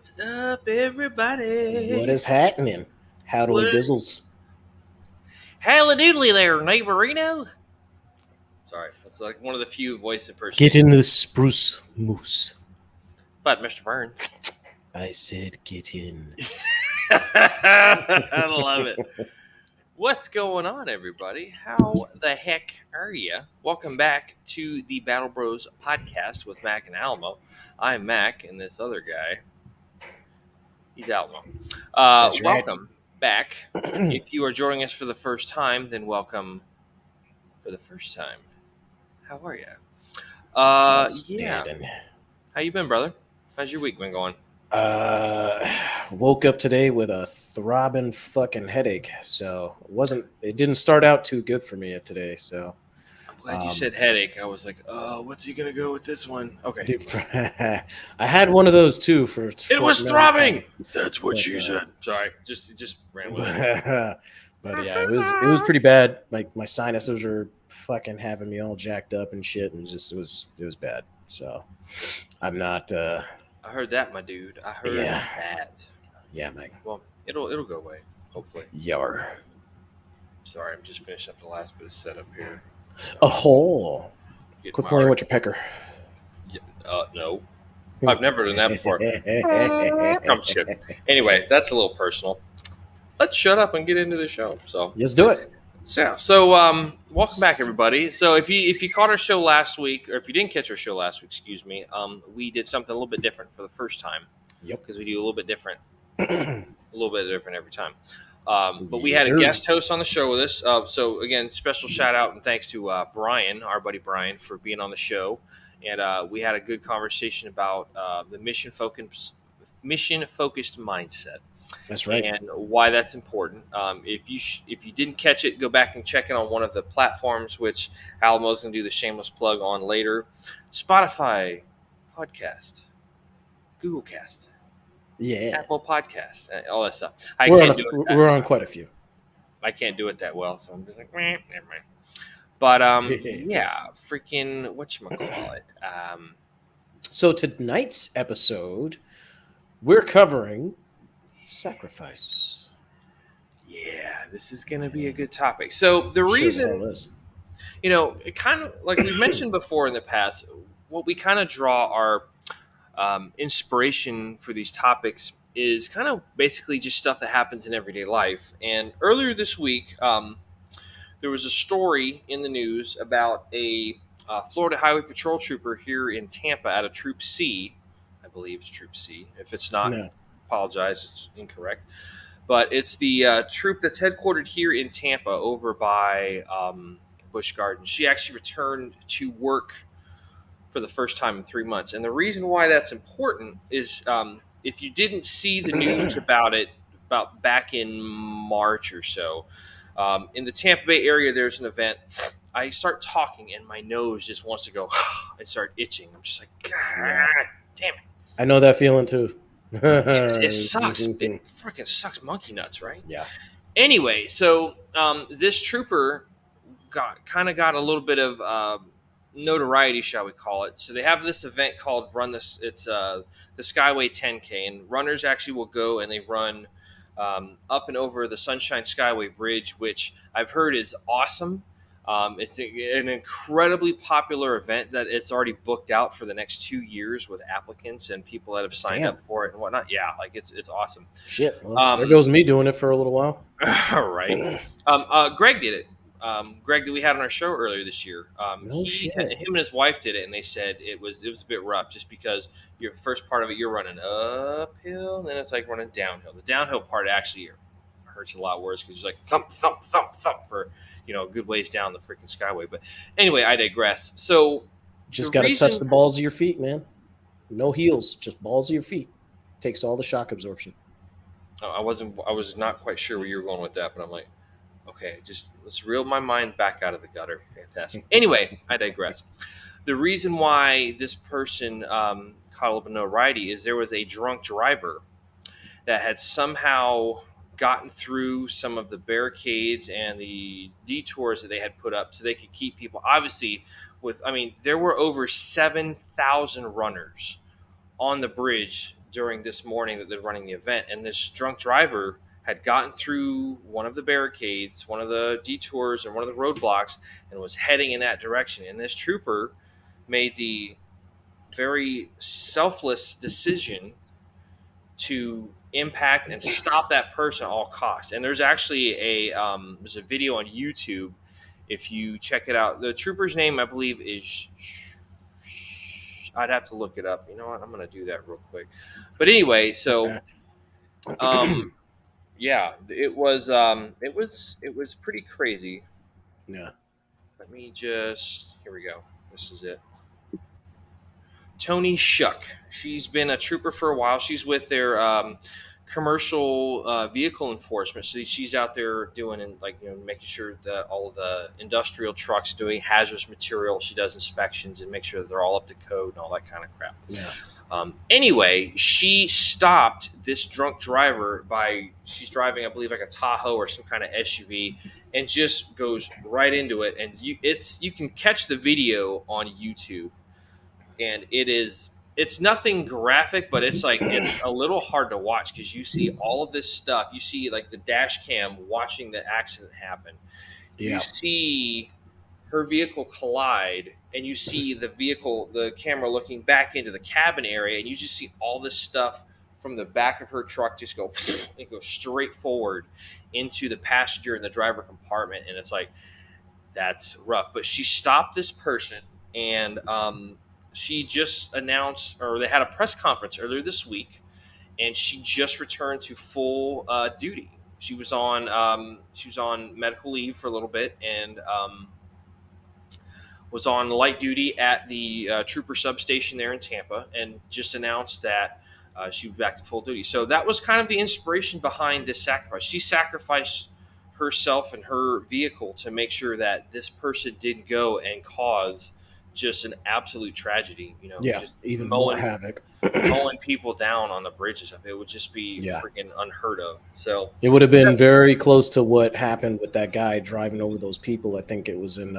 What's up, everybody? What is happening? Howdy What? dizzles. Hallelujah there, neighborino. Sorry, that's like one of the few voice Get impersonations. in the spruce moose. But Mr. Burns. I said get in. I love it. What's going on, everybody? How the heck are you? Welcome back to the Battle Bros podcast with Mac and Alamo. I'm Mac, and this other guy, he's Alamo. That's right. Welcome back. If you are joining us for the first time, then welcome for the first time. How are you? Yeah. Outstanding. How you been, brother? How's your week been going? Woke up today with a throbbing fucking headache. So it didn't start out too good for me today. So I'm glad you said headache. I was like, oh, what's he gonna go with this one? Okay. I had one of those too for It was throbbing. That's what But, she said. Sorry, just ran with it. But yeah, it was pretty bad. Like my sinuses were fucking having me all jacked up and shit, and just it was bad. So I'm not. I heard that, my dude. I heard Yeah. that. Yeah, Mike. Well, it'll go away, hopefully. Yar. Sorry, I'm just finishing up the last bit of setup here. Oh, Get quit my playing art- with your pecker. No, I've never done that before. I'm just kidding. Anyway, that's a little personal. Let's shut up and get into the show. So Let's do it. So, welcome back, everybody. So, if you caught our show last week, or if you didn't catch our show last week, excuse me, we did something a little bit different for the first time. Yep. Because we do a little bit different every time. But we Yes, had a sir. guest host on the show with us. So again, special shout out and thanks to Brian, our buddy Brian, for being on the show. And we had a good conversation about the mission focused mindset. That's right. And why that's important. If you didn't catch it, go back and check it on one of the platforms, which Alamo's going to do the shameless plug on later. Spotify podcast, Google Cast, Yeah. Apple Podcast, all that stuff. We're on quite a few. I can't do it that well, so I'm just like, never mind. But yeah, freaking whatchamacallit. So tonight's episode, we're covering sacrifice. Yeah, this is going to be a good topic. So the reason, it kind of like we mentioned before in the past, what we kind of draw our inspiration for these topics is kind of basically just stuff that happens in everyday life. And earlier this week, there was a story in the news about a Florida Highway Patrol trooper here in Tampa out of Troop C. I believe it's Troop C. If it's not, apologize, it's incorrect. But it's the troop that's headquartered here in Tampa over by Busch Gardens. She actually returned to work for the first time in 3 months. And the reason why that's important is if you didn't see the news about back in March or so, in the Tampa Bay area, there's an event. I start talking and my nose just wants to go and start itching. I'm just like, God damn it. I know that feeling too. It sucks. It freaking sucks monkey nuts, right? Yeah. Anyway, so this trooper got a little bit of notoriety, shall we call it. So they have this event called Run This. It's the Skyway 10K, and runners actually will go and they run up and over the Sunshine Skyway Bridge, which I've heard is awesome. It's an incredibly popular event that it's already booked out for the next 2 years with applicants and people that have signed up for it and whatnot. Yeah, like it's awesome. Shit. Well, there goes me doing it for a little while. Right. Greg did it. Greg that we had on our show earlier this year. Him and his wife did it, and they said it was a bit rough just because your first part of it you're running uphill, and then it's like running downhill. The downhill part actually hurts a lot worse because you're like thump thump thump thump for a good ways down the freaking skyway. But anyway, I digress. So just got to touch the balls of your feet, man. No heels, just balls of your feet. Takes all the shock absorption. I was not quite sure where you were going with that, but I'm like, okay, just let's reel my mind back out of the gutter. Fantastic. Anyway, I digress. The reason why this person caught a little bit of notoriety is there was a drunk driver that had somehow gotten through some of the barricades and the detours that they had put up so they could keep people. Obviously, there were over 7,000 runners on the bridge during this morning that they're running the event, and this drunk driver had gotten through one of the barricades, one of the detours, and one of the roadblocks, and was heading in that direction. And this trooper made the very selfless decision to impact and stop that person at all costs. And there's actually there's a video on YouTube. If you check it out, the trooper's name, I believe, is, I'd have to look it up. You know what? I'm going to do that real quick. But anyway, so yeah, it was pretty crazy. Yeah. Let me just, here we go. This is it. Tony Shuck. She's been a trooper for a while. She's with their commercial vehicle enforcement. So she's out there doing, and making sure that all of the industrial trucks doing hazardous material. She does inspections and make sure that they're all up to code and all that kind of crap. Yeah. Anyway, she stopped this drunk driver she's driving, I believe, like a Tahoe or some kind of SUV, and just goes right into it. And you can catch the video on YouTube. And it's nothing graphic, but it's a little hard to watch because you see all of this stuff. You see like the dash cam watching the accident happen. Yeah. You see her vehicle collide, and you see the camera looking back into the cabin area, and you just see all this stuff from the back of her truck just go straight forward into the passenger and the driver compartment. And it's like, that's rough. But she stopped this person, and she just announced, or they had a press conference earlier this week, and she just returned to full duty. She was on medical leave for a little bit, and was on light duty at the trooper substation there in Tampa, and just announced that she was back to full duty. So that was kind of the inspiration behind this sacrifice. She sacrificed herself and her vehicle to make sure that this person didn't go and cause just an absolute tragedy, just even more havoc, mowing people down on the bridge and stuff. It would just be freaking unheard of. So it would have been very close to what happened with that guy driving over those people. I think it was in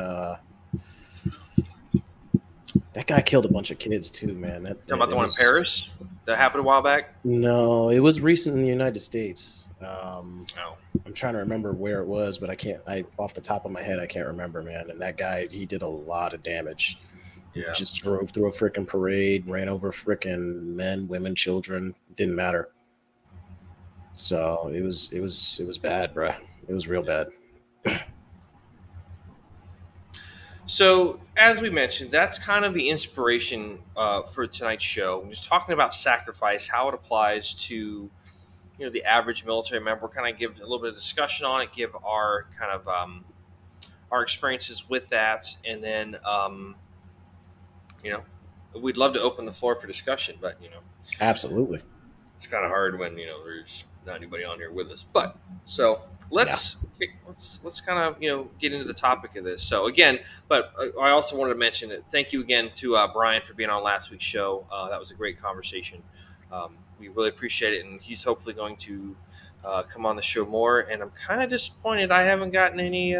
that guy killed a bunch of kids too, man. Talking about the one in Paris that happened a while back? No, it was recent in the United States. I'm trying to remember where it was, but off the top of my head, I can't remember, man. And that guy, he did a lot of damage. Yeah. Just drove through a freaking parade, ran over freaking men, women, children. Didn't matter. So it was bad, bro. It was real bad. So as we mentioned, that's kind of the inspiration for tonight's show. We're just talking about sacrifice, how it applies to the average military member. Kind of give a little bit of discussion on it, give our kind of our experiences with that, and then we'd love to open the floor for discussion, but absolutely, it's kind of hard when there's not anybody on here with us. But so let's kind of get into the topic of this. So again, but I also wanted to mention that thank you again to Brian for being on last week's show. That was a great conversation. We really appreciate it, and he's hopefully going to come on the show more. And I'm kind of disappointed I haven't gotten any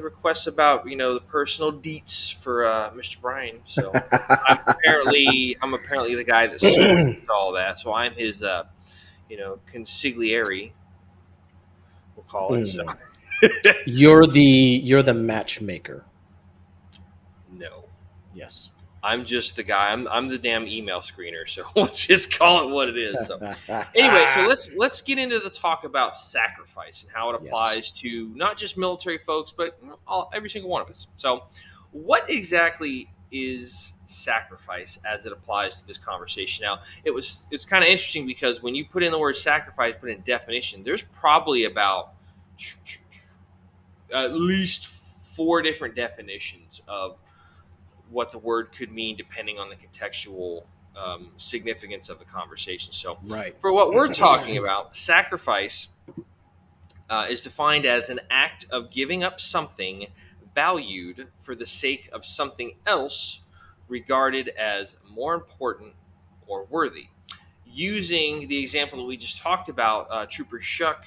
requests about the personal deets for Mr. Brian. So I'm apparently the guy that sorts all that. So I'm his consigliere, we'll call it. So you're the matchmaker. No. Yes. I'm just the guy. I'm the damn email screener. So we'll just call it what it is. So anyway, so let's get into the talk about sacrifice and how it applies to not just military folks, but every single one of us. So what exactly is sacrifice as it applies to this conversation? Now, it's kind of interesting because when you put in the word sacrifice, put in definition, there's probably about at least 4 different definitions of what the word could mean depending on the contextual significance of the conversation. So for what we're talking about, sacrifice is defined as an act of giving up something valued for the sake of something else regarded as more important or worthy. Using the example that we just talked about, Trooper Shuck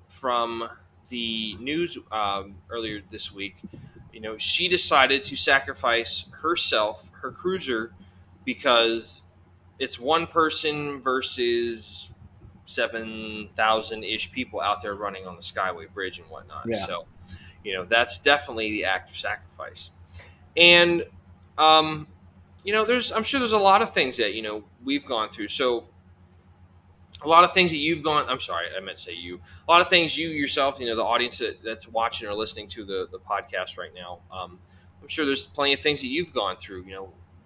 from the news earlier this week, she decided to sacrifice herself, her cruiser, because it's one person versus 7,000 ish people out there running on the Skyway Bridge and whatnot. Yeah. So, that's definitely the act of sacrifice. And, um, I'm sure there's a lot of things that, we've gone through. So, a lot of things that I'm sorry, I meant to say you, a lot of things you yourself, the audience that's watching or listening to the podcast right now. I'm sure there's plenty of things that you've gone through.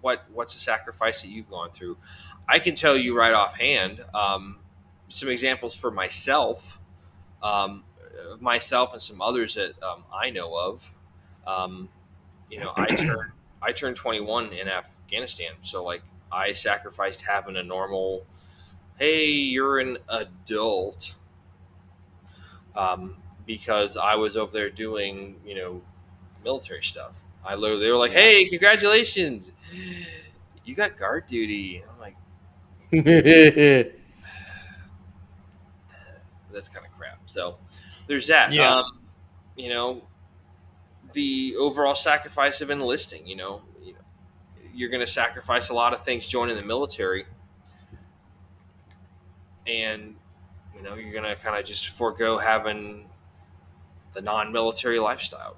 What's a sacrifice that you've gone through? I can tell you right offhand, some examples for um, myself and some others that I know of. Um, I turned 21 in Afghanistan, so like I sacrificed having a normal, hey, you're an adult, because I was over there doing, military stuff. They were like, Yeah. hey, congratulations, you got guard duty. I'm like, that's kind of crap. So there's that. Yeah. You know, the overall sacrifice of enlisting. You're going to sacrifice a lot of things joining the military, and you're going to kind of just forego having the non-military lifestyle.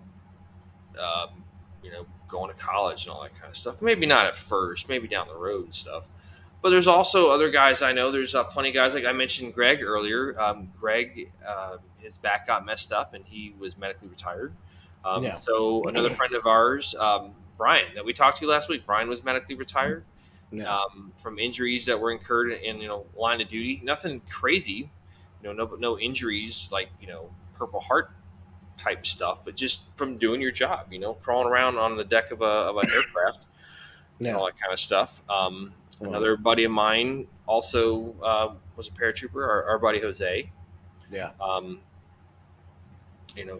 Going to college and all that kind of stuff. Maybe not at first, maybe down the road and stuff. But there's also other guys I know. There's plenty of guys, like I mentioned Greg earlier. Greg, his back got messed up and he was medically retired. Yeah. So another friend of ours, Brian, that we talked to last week, Brian was medically retired Yeah. from injuries that were incurred in line of duty. Nothing crazy, no injuries like Purple Heart type stuff, but just from doing your job, crawling around on the deck of an aircraft and Yeah. all that kind of stuff. Another buddy of mine also was a paratrooper, our buddy Jose. Yeah.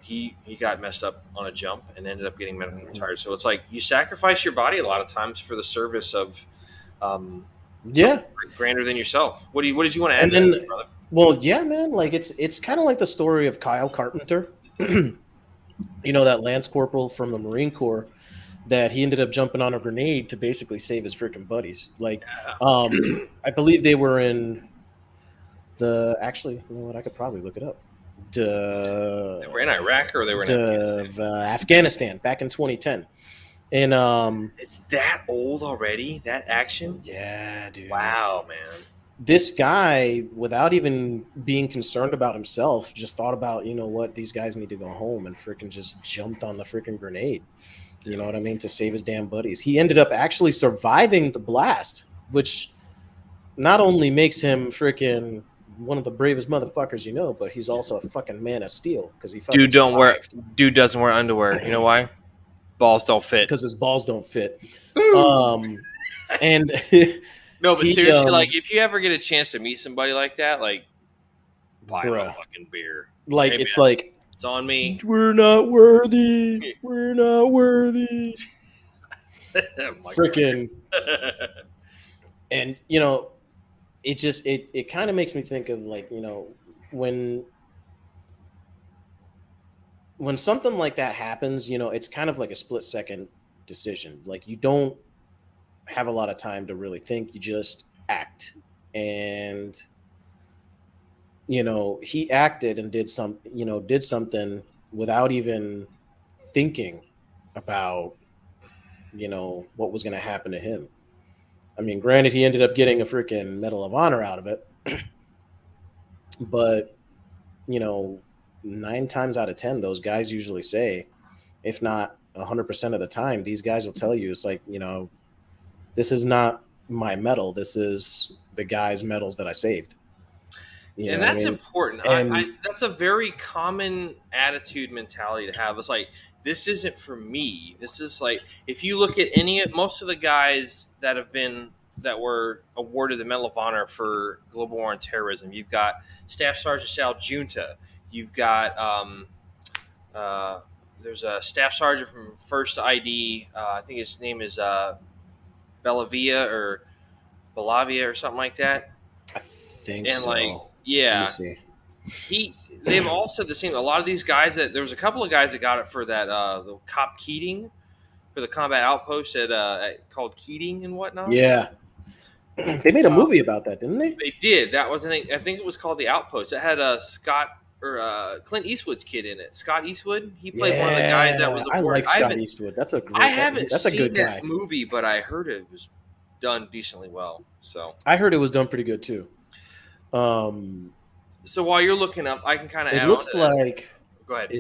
He got messed up on a jump and ended up getting medically retired. So it's like you sacrifice your body a lot of times for the service of Yeah. grander than yourself. What did you want to add And to then, that, brother? well, yeah, man. Like it's kind of like the story of Kyle Carpenter. That Lance Corporal from the Marine Corps that he ended up jumping on a grenade to basically save his freaking buddies. Like, I believe they were in actually, you know what? I could probably look it up. They were in Iraq or they were in Afghanistan back in 2010. And it's that old already, that action? yeah, dude. Wow, man. This guy, without even being concerned about himself, just thought about, what, these guys need to go home, and freaking just jumped on the freaking grenade. You know what I mean? To save his damn buddies. He ended up actually surviving the blast, which not only makes him freaking one of the bravest motherfuckers, but he's also a fucking man of steel because he fucking Dude doesn't wear underwear. You know why? Balls don't fit. Because his balls don't fit. And no, but seriously, like if you ever get a chance to meet somebody like that, like buy him a fucking beer. Like, hey, it's man, like, it's on me. We're not worthy. We're not worthy. Freaking. And it just it kind of makes me think of, like, when something like that happens, it's kind of like a split second decision. Like, you don't have a lot of time to really think, you just act. And he acted and did something without even thinking about what was going to happen to him. I mean, granted, he ended up getting a freaking Medal of Honor out of it, but 9 times out of 10, those guys usually say, if not 100% of the time, these guys will tell you, it's like, this is not my medal. This is the guy's medals that I saved. And that's important. And that's a very common attitude mentality to have. It's like, this isn't for me. This is like, if you look at most of the guys that were awarded the Medal of Honor for global war on terrorism, you've got Staff Sergeant Sal Junta. You've got there's a staff sergeant from First ID. I think his name is Bellavia or something like that. I think and so. Like, yeah, they've all said the same. A lot of these guys there was a couple of guys that got it for that the Cop Keating, for the combat outpost at called Keating and whatnot. Yeah. They made a movie about that, didn't they? They did. That was I think it was called The Outpost. It had Clint Eastwood's kid in it. Scott Eastwood. He played one of the guys that Yeah, was I aboard. like Scott Eastwood. That's a I great. haven't That's a seen good that guy. movie, but I heard it was done decently well. So I heard it was done pretty good too. Um, so while you're looking up, I can kind of it add on to looks that. like Go ahead.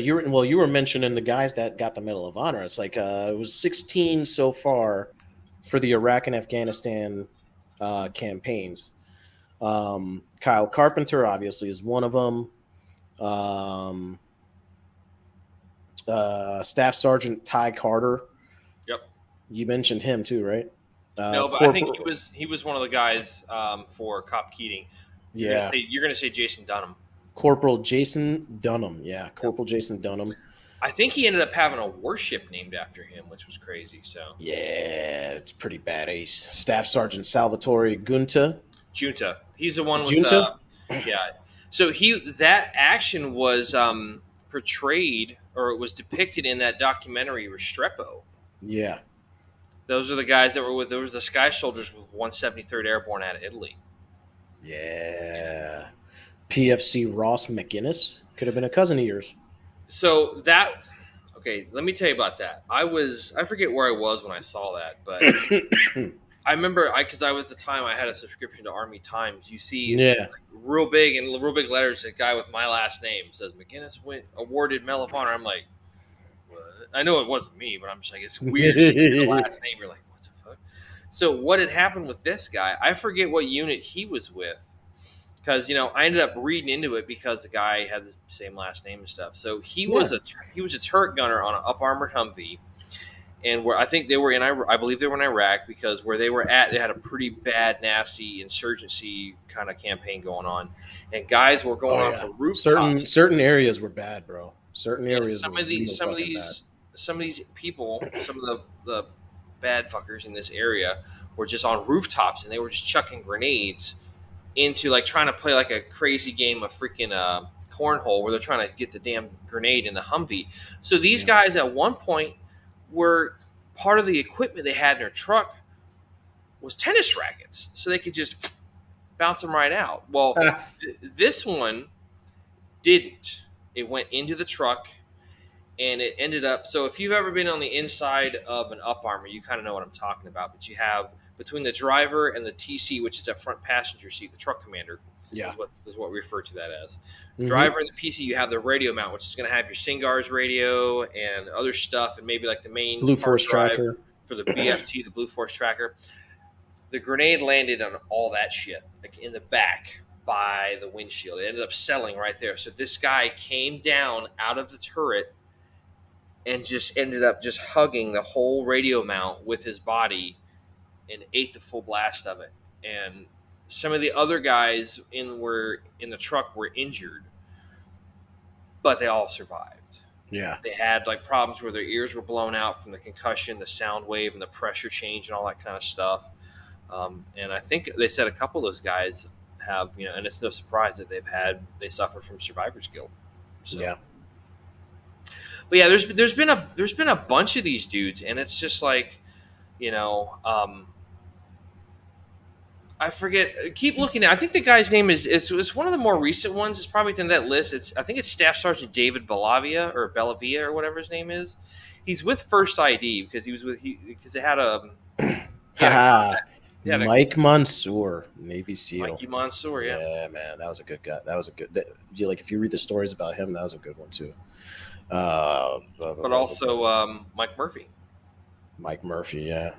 you were mentioning the guys that got the Medal of Honor. It's like it was 16 so far for the Iraq and Afghanistan campaigns. Kyle Carpenter obviously is one of them. Staff Sergeant Ty Carter. Yep. You mentioned him too, right? No, but I think he was one of the guys for Cop Keating. You're gonna say Jason Dunham. Corporal Jason Dunham. Yeah, Corporal Jason Dunham. I think he ended up having a warship named after him, which was crazy. So yeah, it's pretty badass. Staff Sergeant Salvatore Junta. He's the one with Junta. Yeah. So that action was portrayed, or it was depicted in that documentary Restrepo. Yeah. Those are the guys that were with. There was the Sky Soldiers with 173rd Airborne out of Italy. Yeah. PFC Ross McGinnis could have been a cousin of yours. So okay, let me tell you about that. I forget where I was when I saw that, but I remember because I was the time I had a subscription to Army Times. You see, real big letters, a guy with my last name says McGinnis awarded Medal of Honor. I'm like, what? I know it wasn't me, but I'm just like, it's weird. The last name, you're like, what the fuck? So what had happened with this guy? I forget what unit he was with, because I ended up reading into it because the guy had the same last name and stuff. So he was a turret gunner on an up armored Humvee. And where I think they were I believe they were in Iraq, because where they were at, they had a pretty bad, nasty insurgency kind of campaign going on, and guys were going off of rooftops. Certain areas were bad, bro. Certain areas. Some of these people, some of the bad fuckers in this area were just on rooftops, and they were just chucking grenades into, like, trying to play like a crazy game of freaking cornhole, where they're trying to get the damn grenade in the Humvee. So these guys at one point were part of the equipment they had in their truck was tennis rackets, so they could just bounce them right out. Well, this one didn't. It went into the truck, and it ended up. So if you've ever been on the inside of an up armor, you kind of know what I'm talking about. But you have between the driver and the TC, which is that front passenger seat, the truck commander. Yeah, is what we refer to that as. Driver and the PC, you have the radio mount, which is going to have your SINGARS radio and other stuff, and maybe like the main Blue Force tracker for the BFT, the Blue Force tracker. The grenade landed on all that shit, like in the back by the windshield. It ended up settling right there. So this guy came down out of the turret and just ended up just hugging the whole radio mount with his body and ate the full blast of it. And some of the other guys in the truck were injured, but they all survived. Yeah. They had like problems where their ears were blown out from the concussion, the sound wave, and the pressure change and all that kind of stuff. And I think they said a couple of those guys have, and it's no surprise that they suffered from survivor's guilt. So. Yeah. But yeah, there's been a bunch of these dudes, and it's just like, I forget. Keep looking at. I think the guy's name it's one of the more recent ones. It's probably in that list. I think it's Staff Sergeant David Bellavia or whatever his name is. He's with First ID because because they had a. Mike Mansour, Navy SEAL. Mikey Mansour, yeah. Yeah, man, that was a good guy. That was a good. If you read the stories about him, that was a good one too. But also Mike Murphy. Mike Murphy, yeah.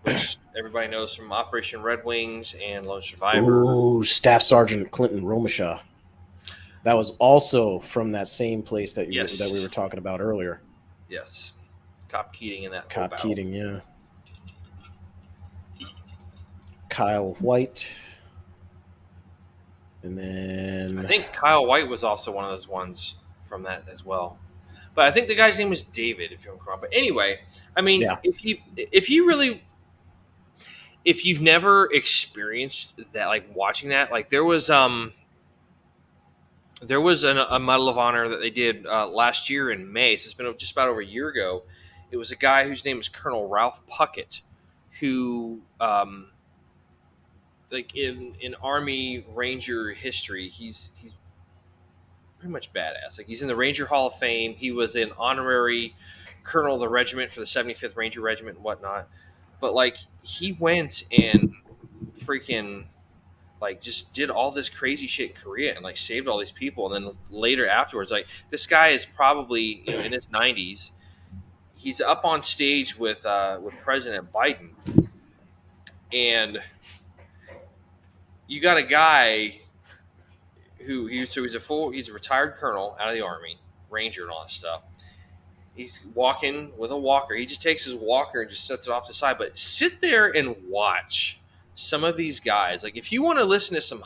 Which everybody knows from Operation Red Wings and Lone Survivor. Ooh, Staff Sergeant Clinton Romishaw. That was also from that same place that we were talking about earlier. Yes. Cop Keating in that. Cop Keating, yeah. Kyle White. And then I think Kyle White was also one of those ones from that as well. But I think the guy's name was David, if you're wrong. But anyway, I mean, if you've never experienced that, like watching that, like there was a Medal of Honor that they did last year in May. So it's been just about over a year ago. It was a guy whose name is Colonel Ralph Puckett, who, like in Army Ranger history, he's pretty much badass. Like he's in the Ranger Hall of Fame. He was an honorary colonel of the regiment for the 75th Ranger Regiment and whatnot. But like he went and freaking like just did all this crazy shit in Korea and like saved all these people. And then later afterwards, like this guy is probably in his 90s. He's up on stage with President Biden, and you got a guy who he's a retired colonel out of the Army, Ranger and all that stuff. He's walking with a walker. He just takes his walker and just sets it off to the side. But sit there and watch some of these guys. Like if you want to listen to some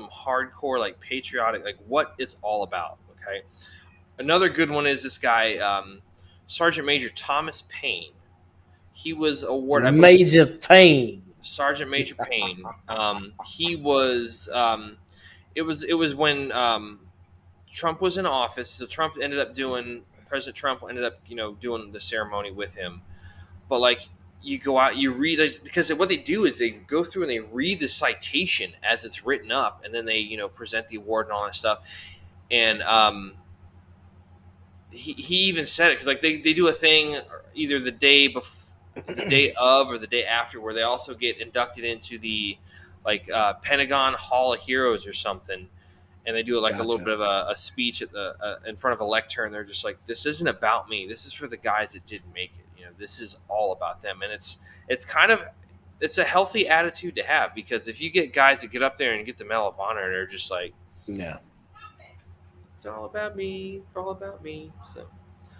hardcore like patriotic like what it's all about. Okay, another good one is this guy Sergeant Major Thomas Paine. He was awarded Major Payne. Sergeant Major Payne. He was. It was when Trump was in office. So President Trump ended up doing the ceremony with him. But like you go out, you read because what they do is they go through and they read the citation as it's written up, and then they present the award and all that stuff. And he even said it because like they do a thing either the day of or the day after where they also get inducted into the like Pentagon Hall of Heroes or something, and they do like a little bit of a speech at the in front of a lectern. They're just like, this isn't about me. This is for the guys that didn't make it. This is all about them, and it's a healthy attitude to have because if you get guys that get up there and get the Medal of Honor and they're just like, yeah. It's all about me. It's all about me. So,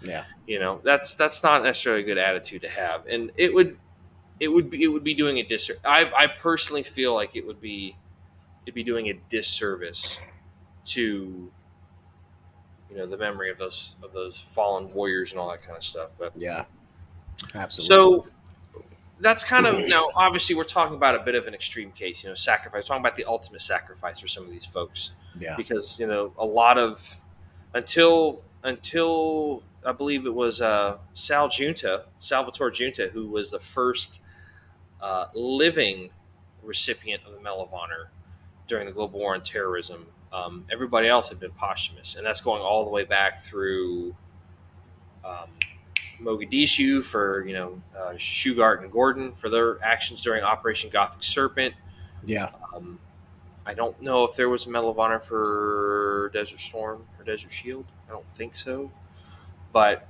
yeah, that's not necessarily a good attitude to have, and it would be doing a disservice. I personally feel like it'd be doing a disservice to the memory of those fallen warriors and all that kind of stuff. But yeah, absolutely. So that's kind of now. Obviously, we're talking about a bit of an extreme case. Sacrifice. We're talking about the ultimate sacrifice for some of these folks. Yeah. Because a lot of until I believe it was Salvatore Giunta, who was the first living recipient of the Medal of Honor during the global war on terrorism. Everybody else had been posthumous, and that's going all the way back through Mogadishu for Shugart and Gordon for their actions during Operation Gothic Serpent. Yeah. I don't know if there was a Medal of Honor for Desert Storm or Desert Shield. I don't think so. But,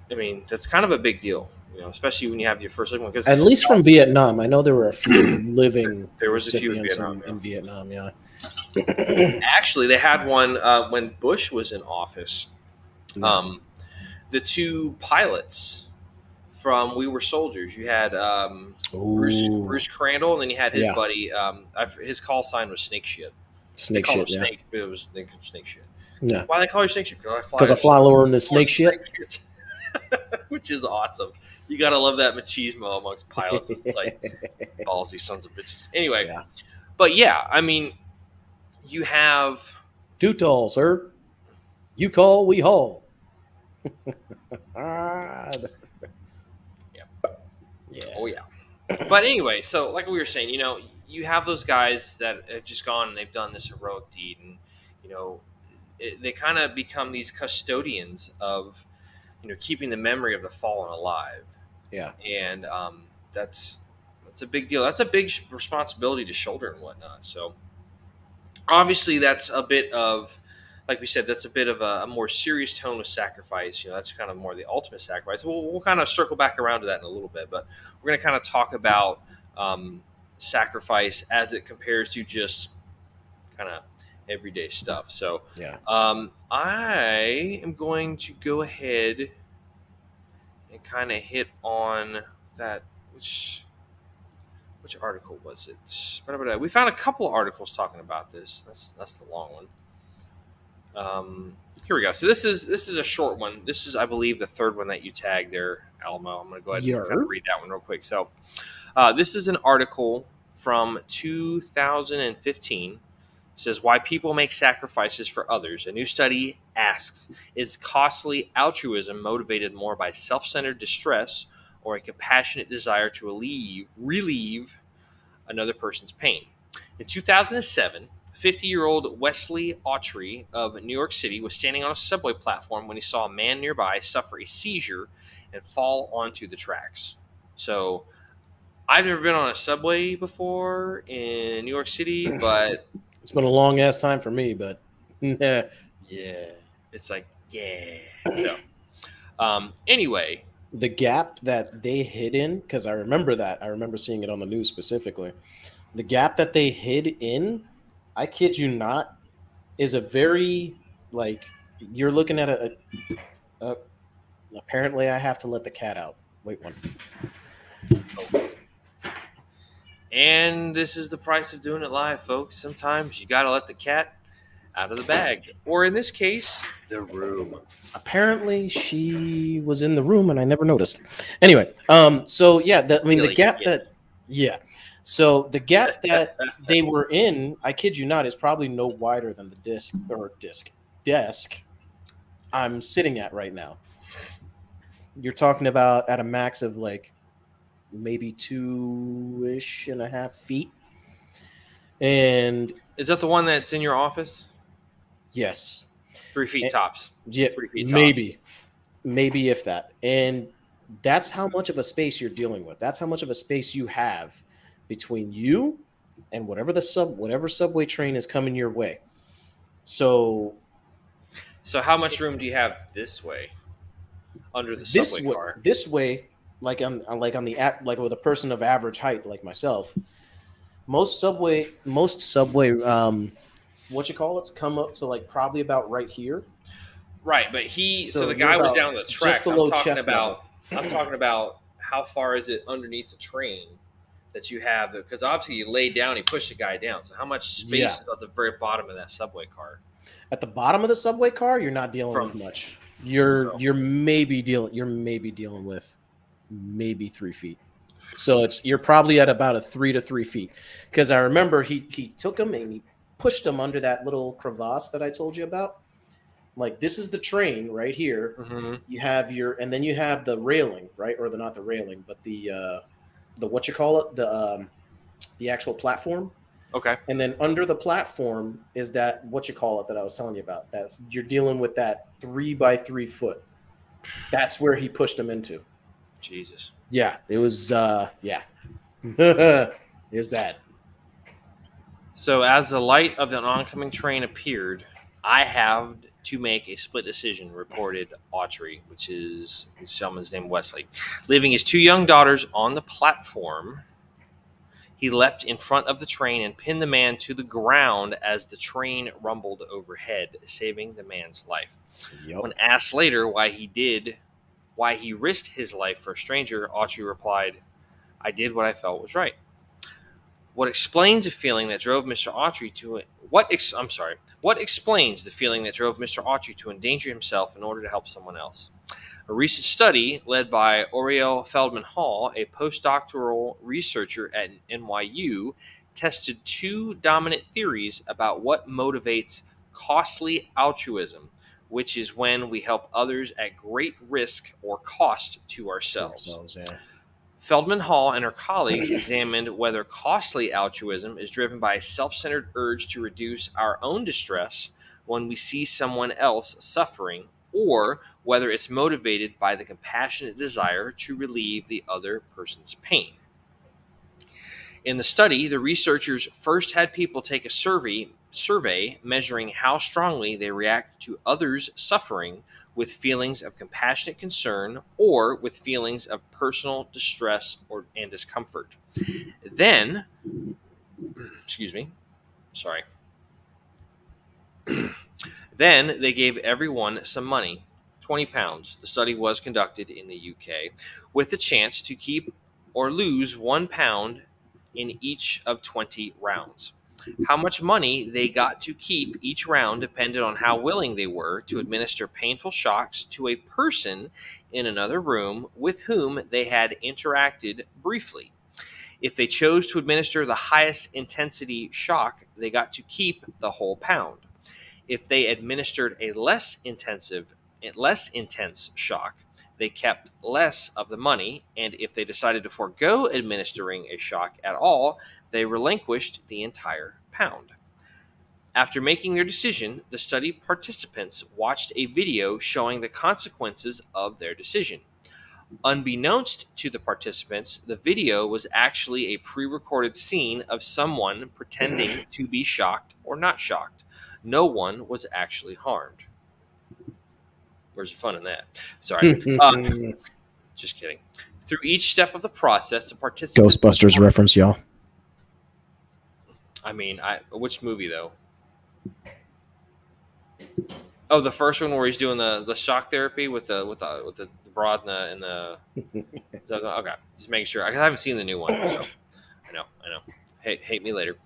I mean, that's kind of a big deal, especially when you have your first living one. At least from Vietnam. I know there were a few living there was a few in Vietnam, yeah. Actually, they had one when Bush was in office. The two pilots from We Were Soldiers. You had Bruce Crandall, and then you had his buddy. His call sign was Snake Shit. Snake Shit, yeah. Snake, but it was Snake Shit. Yeah. Why they call you Snake Shit? Because I fly lower than the Snake Shit. Which is awesome. You gotta love that machismo amongst pilots. It's like ballsy sons of bitches. Anyway, but yeah, I mean, you have too tall, sir. You call, we haul. Yeah. Oh yeah. But anyway, so like we were saying, you have those guys that have just gone and they've done this heroic deed, and they kind of become these custodians of keeping the memory of the fallen alive. Yeah. And that's a big deal. That's a big responsibility to shoulder and whatnot. So obviously that's a bit of, like we said, that's a bit of a more serious tone of sacrifice. That's kind of more the ultimate sacrifice. We'll kind of circle back around to that in a little bit, but we're going to kind of talk about sacrifice as it compares to just kind of everyday stuff. So yeah, I am going to go ahead and kind of hit on that. Which article was it? We found a couple of articles talking about this. That's the long one. Here we go. So this is a short one. This is, I believe, the third one that you tagged there, Alamo. I'm going to go ahead and kind of read that one real quick. So this is an article from 2015. It says, why people make sacrifices for others. A new study asks, is costly altruism motivated more by self-centered distress or a compassionate desire to relieve another person's pain. In 2007, 50-year-old Wesley Autry of New York City was standing on a subway platform when he saw a man nearby suffer a seizure and fall onto the tracks. So, I've never been on a subway before in New York City, but It's been a long ass time for me, but yeah. it's like, yeah. So, anyway, The gap that they hid in, because I remember seeing it on the news specifically. The gap that they hid in, I kid you not, is a very, like, you're looking at a apparently I have to let the cat out. Wait one. and this is the price of doing it live, folks. Sometimes you got to let the cat out of the bag, or in this case, the room. Apparently she was in the room and I never noticed. Anyway, so yeah, the gap that, yeah. So the gap that they were in, I kid you not, is probably no wider than the desk I'm sitting at right now. You're talking about at a max of like maybe 2.5 feet. And is that the one that's in your office? Yes. 3 feet tops. Yeah, 3 feet maybe. Maybe if that. And that's how much of a space you're dealing with. That's how much of a space you have between you and whatever subway train is coming your way. So how much room do you have this way under the subway car? This way, like with a person of average height like myself, most subway what you call it's come up to like probably about right here. Right, but so the guy was down the tracks. I'm talking about how far is it underneath the train that you have, because obviously you laid down, he pushed the guy down. So how much space is at the very bottom of that subway car? At the bottom of the subway car, you're not dealing with much. You're maybe dealing with maybe 3 feet. So you're probably at about a 3 to 3 feet. Because I remember he took him and he pushed him under that little crevasse that I told you about. Like, this is the train right here. Mm-hmm. You have and then you have the railing, right? Or not the railing, but the what you call it, the actual platform. Okay. And then under the platform is that what you call it that I was telling you about. You're dealing with that 3 by 3 foot. That's where he pushed him into. Jesus. Yeah, it was. It was bad. So as the light of the oncoming train appeared, I have to make a split decision, reported Autry, which is this gentleman's name, Wesley. Leaving his 2 young daughters on the platform, he leapt in front of the train and pinned the man to the ground as the train rumbled overhead, saving the man's life. Yep. When asked later why he risked his life for a stranger, Autry replied, "I did what I felt was right." What explains the feeling that drove Mr. Autry to What explains the feeling that drove Mr. Autry to endanger himself in order to help someone else? A recent study led by Oriel Feldman Hall, a postdoctoral researcher at NYU, tested 2 dominant theories about what motivates costly altruism, which is when we help others at great risk or cost to ourselves. Yeah. Feldman Hall and her colleagues examined whether costly altruism is driven by a self-centered urge to reduce our own distress when we see someone else suffering, or whether it's motivated by the compassionate desire to relieve the other person's pain. In the study, the researchers first had people take a survey measuring how strongly they react to others' suffering with feelings of compassionate concern or with feelings of personal distress and discomfort. Then, then they gave everyone some money, £20. The study was conducted in the UK, with the chance to keep or lose £1 in each of 20 rounds. How much money they got to keep each round depended on how willing they were to administer painful shocks to a person in another room with whom they had interacted briefly. If they chose to administer the highest intensity shock, they got to keep the whole £1. If they administered a less intense shock, they kept less of the money, and if they decided to forego administering a shock at all, they relinquished the entire pound. After making their decision, the study participants watched a video showing the consequences of their decision. Unbeknownst to the participants, the video was actually a pre recorded scene of someone pretending to be shocked or not shocked. No one was actually harmed. Where's the fun in that? Sorry. Just kidding. Through each step of the process, the participants. Ghostbusters reference, y'all. I mean, which movie though? Oh, the first one where he's doing the shock therapy with the broad in the. Okay, just making sure. I haven't seen the new one, so I know. Hate me later.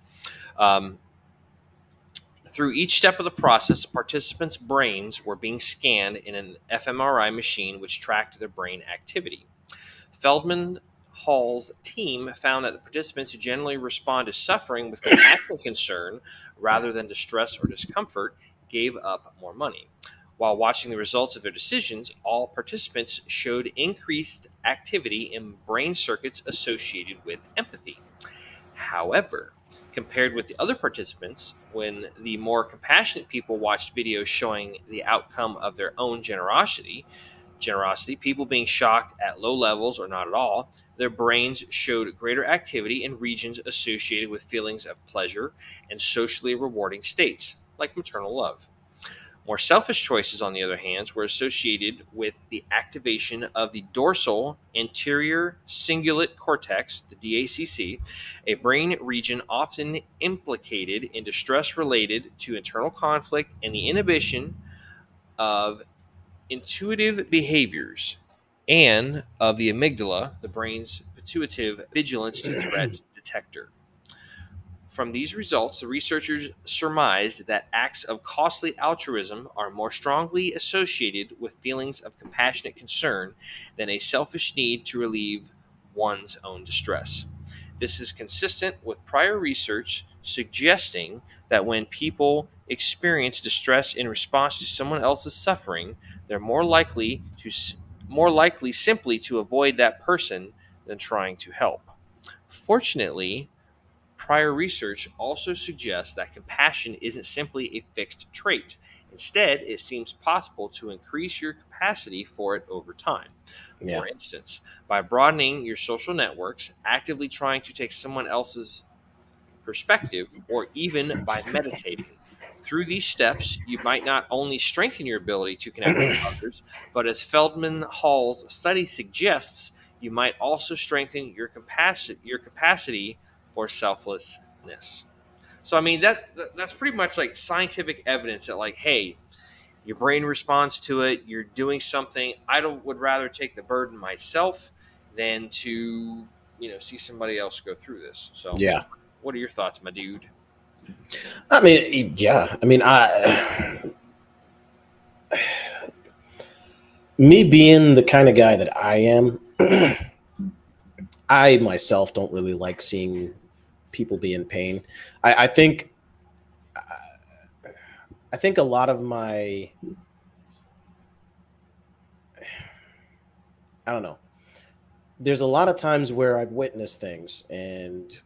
Through each step of the process, participants' brains were being scanned in an fMRI machine which tracked their brain activity. Feldman Hall's team found that the participants who generally respond to suffering with compassion concern rather than distress or discomfort gave up more money. While watching the results of their decisions, all participants showed increased activity in brain circuits associated with empathy. However, compared with the other participants, when the more compassionate people watched videos showing the outcome of their own generosity, people being shocked at low levels or not at all, their brains showed greater activity in regions associated with feelings of pleasure and socially rewarding states, like maternal love. More selfish choices, on the other hand, were associated with the activation of the dorsal anterior cingulate cortex, the DACC, a brain region often implicated in distress related to internal conflict and the inhibition of intuitive behaviors, and of the amygdala, the brain's pituitive vigilance to threat detector. From these results, the researchers surmised that acts of costly altruism are more strongly associated with feelings of compassionate concern than a selfish need to relieve one's own distress. This is consistent with prior research suggesting that when people experience distress in response to someone else's suffering, they're more likely simply to avoid that person than trying to help. Fortunately, prior research also suggests that compassion isn't simply a fixed trait. Instead, it seems possible to increase your capacity for it over time. Yeah. For instance, by broadening your social networks, actively trying to take someone else's perspective, or even by meditating. Through these steps, you might not only strengthen your ability to connect with others, but as Feldman Hall's study suggests, you might also strengthen your capacity for selflessness. So I mean that's pretty much like scientific evidence that, like, hey, your brain responds to it. You're doing something. Would rather take the burden myself than to see somebody else go through this. So Yeah. what are your thoughts, my dude? I mean, yeah. I mean, me being the kind of guy that I am, I myself don't really like seeing people be in pain. I think a lot of my, I don't know. There's a lot of times where I've witnessed things, and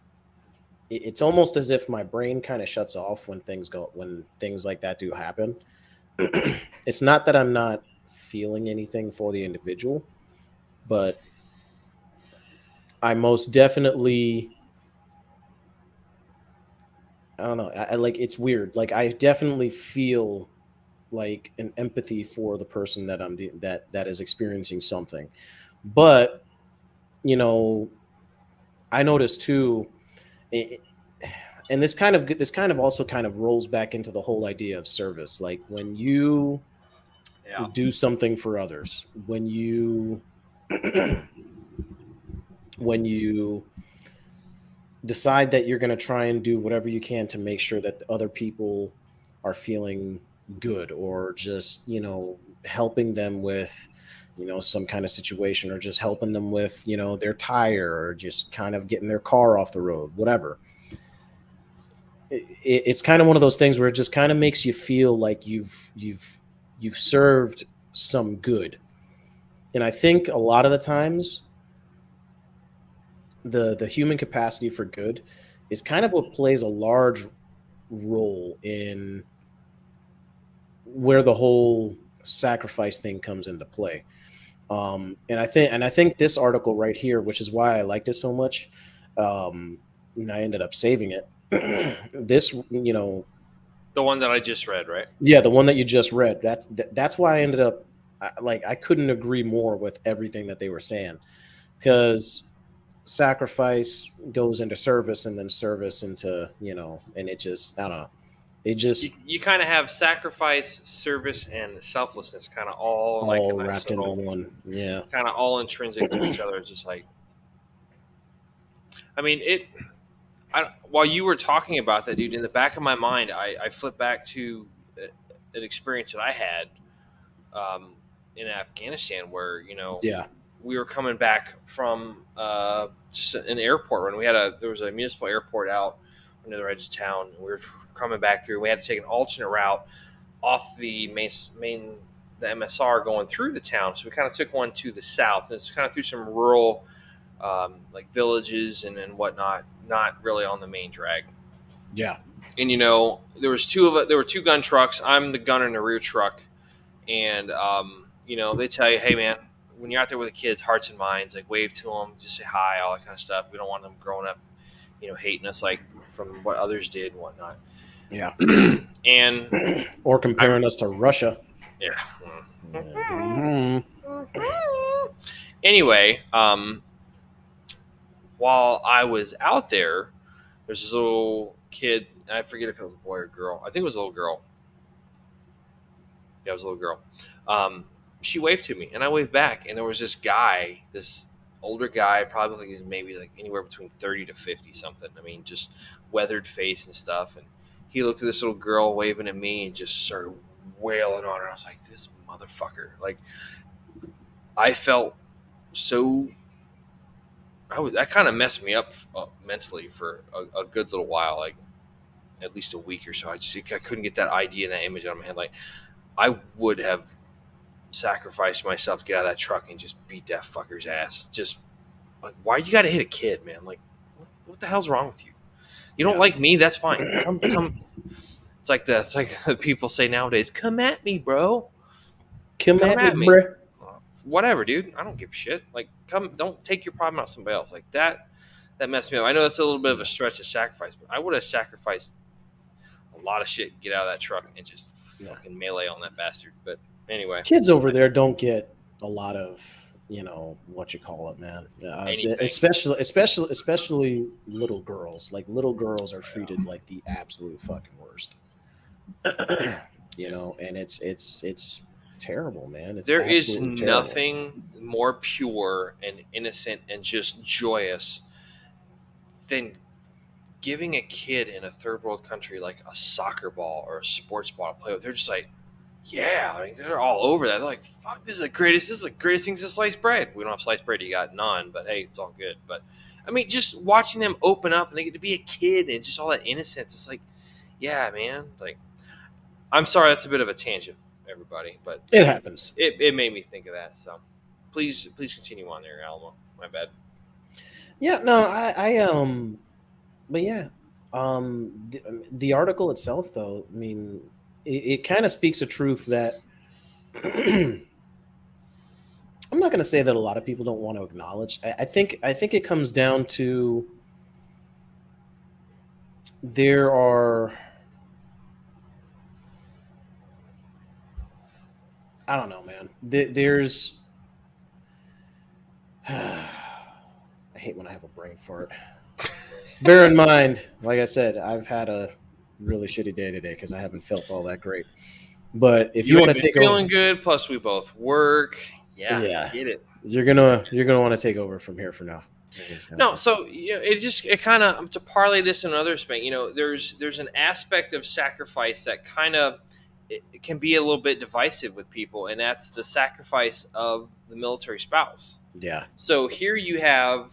it's almost as if my brain kind of shuts off when things like that do happen. It's not that I'm not feeling anything for the individual, but I most definitely, I don't know. I like, it's weird. Like, I definitely feel like an empathy for the person that is experiencing something. But, I noticed too, and this kind of also kind of rolls back into the whole idea of service. Like, when you do something for others, when you decide that you're going to try and do whatever you can to make sure that other people are feeling good, or just, helping them with, some kind of situation, or just helping them with, their tire, or just kind of getting their car off the road, whatever. It's kind of one of those things where it just kind of makes you feel like you've served some good. And I think a lot of the times the human capacity for good is kind of what plays a large role in where the whole sacrifice thing comes into play. And I think this article right here, which is why I liked it so much, and I ended up saving it. This, The one that I just read, right? yeah, the one that you just read. That's why I ended up I couldn't agree more with everything that they were saying, because sacrifice goes into service, and then service into, and it just, I don't know, it You, just you kind of have sacrifice, service, and selflessness kind of all in like a all nice wrapped into little, one. Yeah, kind of all intrinsic to each other. It's just like, I mean, while you were talking about that, dude, in the back of my mind, I flipped back to an experience that I had um, in Afghanistan where, yeah, we were coming back from just an airport when there was a municipal airport out on the other edge of town. And we were coming back through. We had to take an alternate route off the the MSR going through the town. So we kind of took one to the south, and it's kind of through some rural like villages and whatnot, not really on the main drag. yeah, And there was there were two gun trucks. I'm the gunner in the rear truck, and they tell you, hey man, when you're out there with the kids, hearts and minds, like wave to them, just say hi, all that kind of stuff. We don't want them growing up, hating us like from what others did and whatnot. yeah. And Or comparing us to Russia. yeah. Mhm. Anyway, while I was out there, there's this little kid. I forget if it was a boy or girl. I think it was a little girl. Yeah, it was a little girl. She waved to me, and I waved back. And there was this guy, this older guy, probably maybe like anywhere between 30 to 50 something. I mean, just weathered face and stuff. And he looked at this little girl waving at me and just started wailing on her. I was like, this motherfucker. Like, I felt so. That kind of messed me up mentally for a good little while, like at least a week or so. I couldn't get that idea and that image out of my head. Like, I would have sacrificed myself to get out of that truck and just beat that fucker's ass. Just like, why you got to hit a kid, man? Like, what the hell's wrong with you? You don't like me? That's fine. Come. It's like the people say nowadays. Come at me, bro. Come at me, me. bruh. Whatever, dude. I don't give a shit. Like, don't take your problem out somebody else. Like that messed me up. I know that's a little bit of a stretch to sacrifice, but I would have sacrificed a lot of shit to get out of that truck and just fucking melee on that bastard. But anyway, kids over there don't get a lot of, what you call it, man. Especially little girls. Like, little girls are treated like the absolute fucking worst. And it's terrible, man. There is nothing more pure and innocent and just joyous than giving a kid in a third world country like a soccer ball or a sports ball to play with. They're just like, yeah, I mean, they're all over that. They're like, fuck, this is the greatest thing since sliced bread. We don't have sliced bread, you got none, but hey, it's all good. But I mean, just watching them open up and they get to be a kid and just all that innocence, it's like, yeah, man. Like, I'm sorry, that's a bit of a tangent, everybody, but it happens. It made me think of that. So please continue on there, Alamo. My bad. Yeah, no, but yeah, the article itself, though, I mean, it kind of speaks a truth that I'm not going to say that a lot of people don't want to acknowledge. I think it comes down to there are, I don't know, man. There's I hate when I have a brain fart. Bear in mind, like I said, I've had a really shitty day today because I haven't felt all that great. But if you want to take feeling good, plus we both work. Yeah, get it. You're gonna want to take over from here for now. No, so it kind of, to parlay this in another aspect. There's an aspect of sacrifice that kind of it can be a little bit divisive with people, and that's the sacrifice of the military spouse. Yeah. So here you have,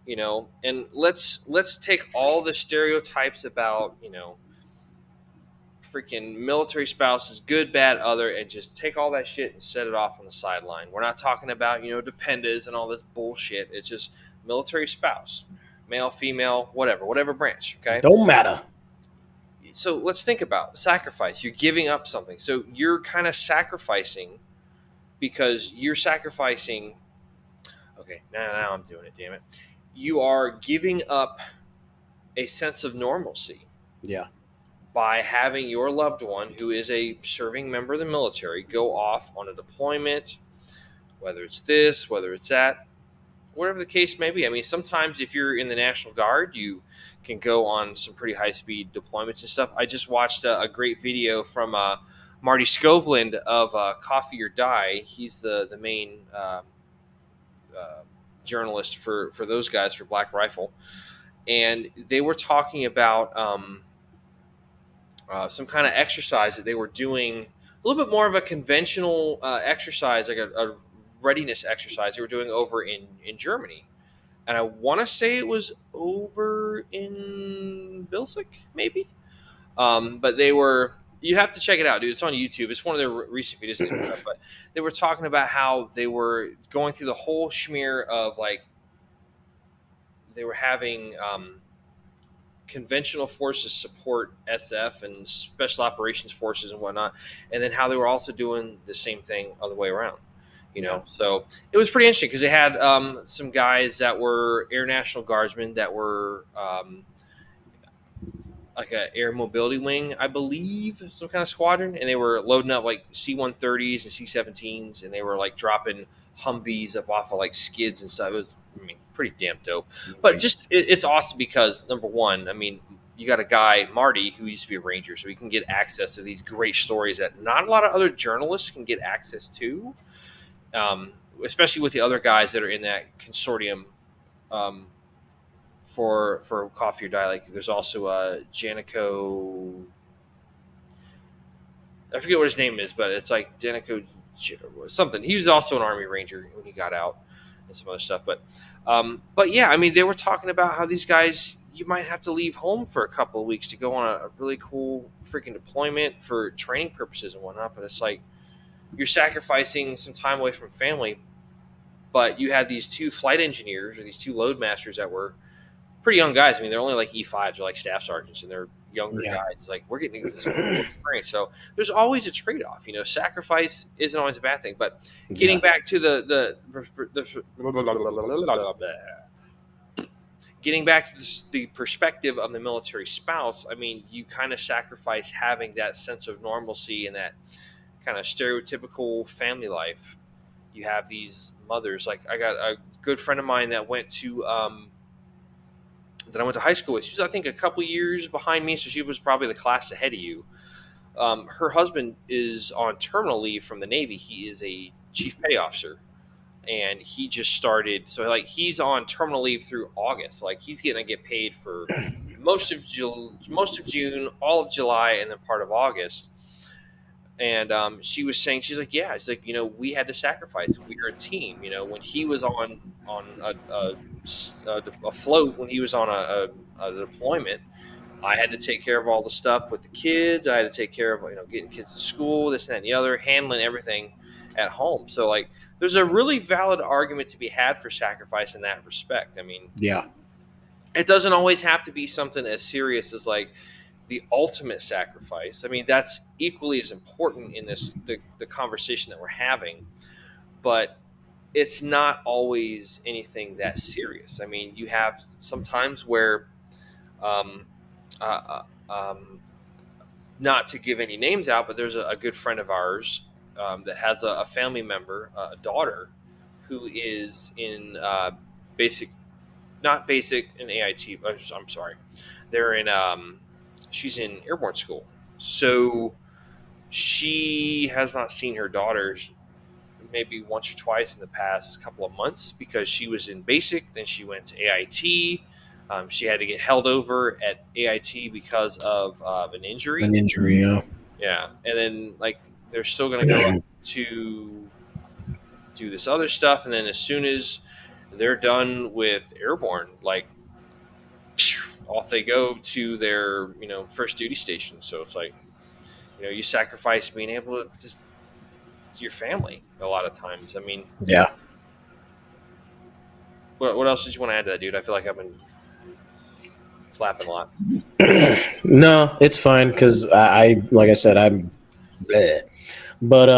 and let's take all the stereotypes about, freaking military spouses, good, bad, other, and just take all that shit and set it off on the sideline. We're not talking about, dependas and all this bullshit. It's just military spouse, male, female, whatever branch. Okay. Don't matter. So let's think about sacrifice. You're giving up something. So you're kind of sacrificing because you're sacrificing. Okay. Now I'm doing it. Damn it. You are giving up a sense of normalcy. Yeah. By having your loved one who is a serving member of the military go off on a deployment, whether it's this, whether it's that, whatever the case may be. I mean, sometimes if you're in the National Guard, you can go on some pretty high-speed deployments and stuff. I just watched a great video from Marty Skovland of Coffee or Die. He's the main journalist for those guys, for Black Rifle. And they were talking about some kind of exercise that they were doing, a little bit more of a conventional exercise, like a readiness exercise they were doing over in Germany. And I want to say it was over in Vilsik, maybe. But they were, you have to check it out, dude. It's on YouTube. It's one of their recent videos. But they were talking about how they were going through the whole schmear of, like, they were having conventional forces support SF and special operations forces and whatnot, and then how they were also doing the same thing other way around. So it was pretty interesting because they had some guys that were Air National Guardsmen that were like an air mobility wing, I believe, some kind of squadron, and they were loading up like C-130s and C-17s, and they were like dropping Humvees up off of like skids and stuff. It was, pretty damn dope. But just it's awesome because, number one, you got a guy, Marty, who used to be a Ranger, so he can get access to these great stories that not a lot of other journalists can get access to, especially with the other guys that are in that consortium for Coffee or Die. Like, there's also Janico, I forget what his name is, but it's like Janico something. He was also an Army Ranger when he got out and some other stuff. But yeah, they were talking about how these guys, you might have to leave home for a couple of weeks to go on a really cool freaking deployment for training purposes and whatnot. But it's like you're sacrificing some time away from family. But you had these two flight engineers or these two load masters that were pretty young guys. They're only like E5s or like staff sergeants, and they're younger guys. It's like, we're getting this cool experience. So there's always a trade-off. Sacrifice isn't always a bad thing. But getting back to getting back to the perspective of the military spouse, you kind of sacrifice having that sense of normalcy and that kind of stereotypical family life. You have these mothers. Like, I got a good friend of mine that went to that I went to high school with. She was, I think, a couple years behind me, so she was probably the class ahead of you. Her husband is on terminal leave from the Navy. He is a chief petty officer, and he just started. So, like, he's on terminal leave through August. Like, he's going to get paid for most of June, all of July, and then part of August. And she was saying, she's like, yeah, it's like, we had to sacrifice. We were a team. When he was on a float, when he was on a deployment, I had to take care of all the stuff with the kids. I had to take care of, getting kids to school, this, that, and the other, handling everything at home. So, like, there's a really valid argument to be had for sacrifice in that respect. It doesn't always have to be something as serious as, like, the ultimate sacrifice. That's equally as important in the conversation that we're having, but it's not always anything that serious. You have sometimes where, not to give any names out, but there's a good friend of ours that has a family member, a daughter, who is in not basic in AIT. I'm sorry, they're in. She's in airborne school, so she has not seen her daughters maybe once or twice in the past couple of months because she was in basic. Then she went to AIT. She had to get held over at AIT because of an injury. Yeah. And then, like, they're still going to go to do this other stuff. And then as soon as they're done with airborne, like, off they go to their, first duty station. So it's like, You sacrifice being able to just to your family a lot of times. I mean, Yeah. what else did you want to add to that, dude? I feel like I've been flapping a lot. No, it's fine because like I said, I'm bleh. But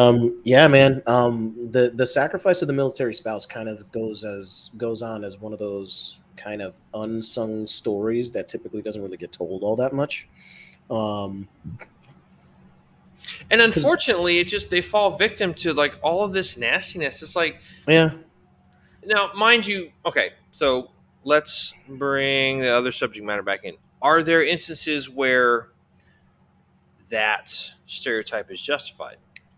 yeah, man. The sacrifice of the military spouse kind of goes on as one of those kind of unsung stories that typically doesn't really get told all that much. Um, And because unfortunately, it just they fall victim to like all of this nastiness. It's like yeah, now, mind you, okay, so let's bring the other subject matter back in. Are there instances where that stereotype is justified?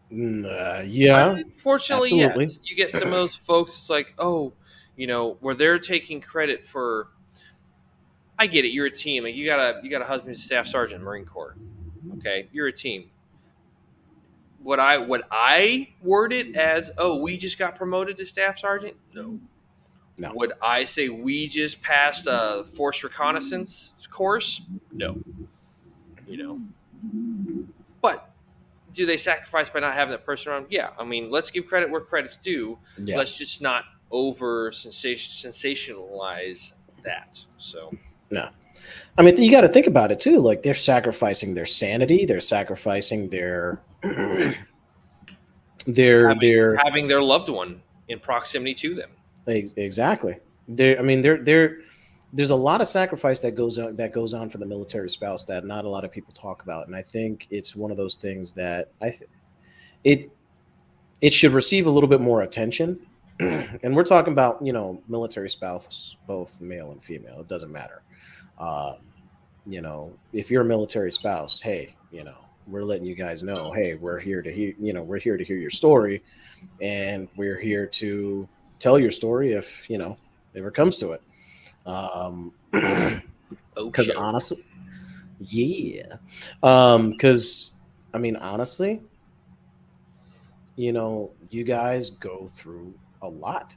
yeah, Unfortunately, absolutely. yes. You get some of those folks. It's like, oh, where they're taking credit for. I get it. You're a team. Like you got a husband, staff sergeant, Marine Corps. Okay, you're a team. Would I word it as, oh, we just got promoted to staff sergeant? No. No, Would I say we just passed a force reconnaissance course? No. You know, but do they sacrifice by not having that person around? Yeah. I mean, let's give credit where credit's due. yeah, Let's just not over sensationalize that. So no. I mean, you got to think about it too. Like they're sacrificing their sanity, they're sacrificing their their having their loved one in proximity to them. exactly. There, I mean, there's a lot of sacrifice that goes on for the military spouse that not a lot of people talk about, and I think it's one of those things that it it should receive a little bit more attention. And we're talking about military spouse, both male and female. It doesn't matter. Um, if you're a military spouse, hey, we're letting you guys know, hey, we're here to hear, we're here to hear your story, and we're here to tell your story if ever comes to it. Oh, Because show. honestly, yeah, because I mean, honestly, you guys go through a lot.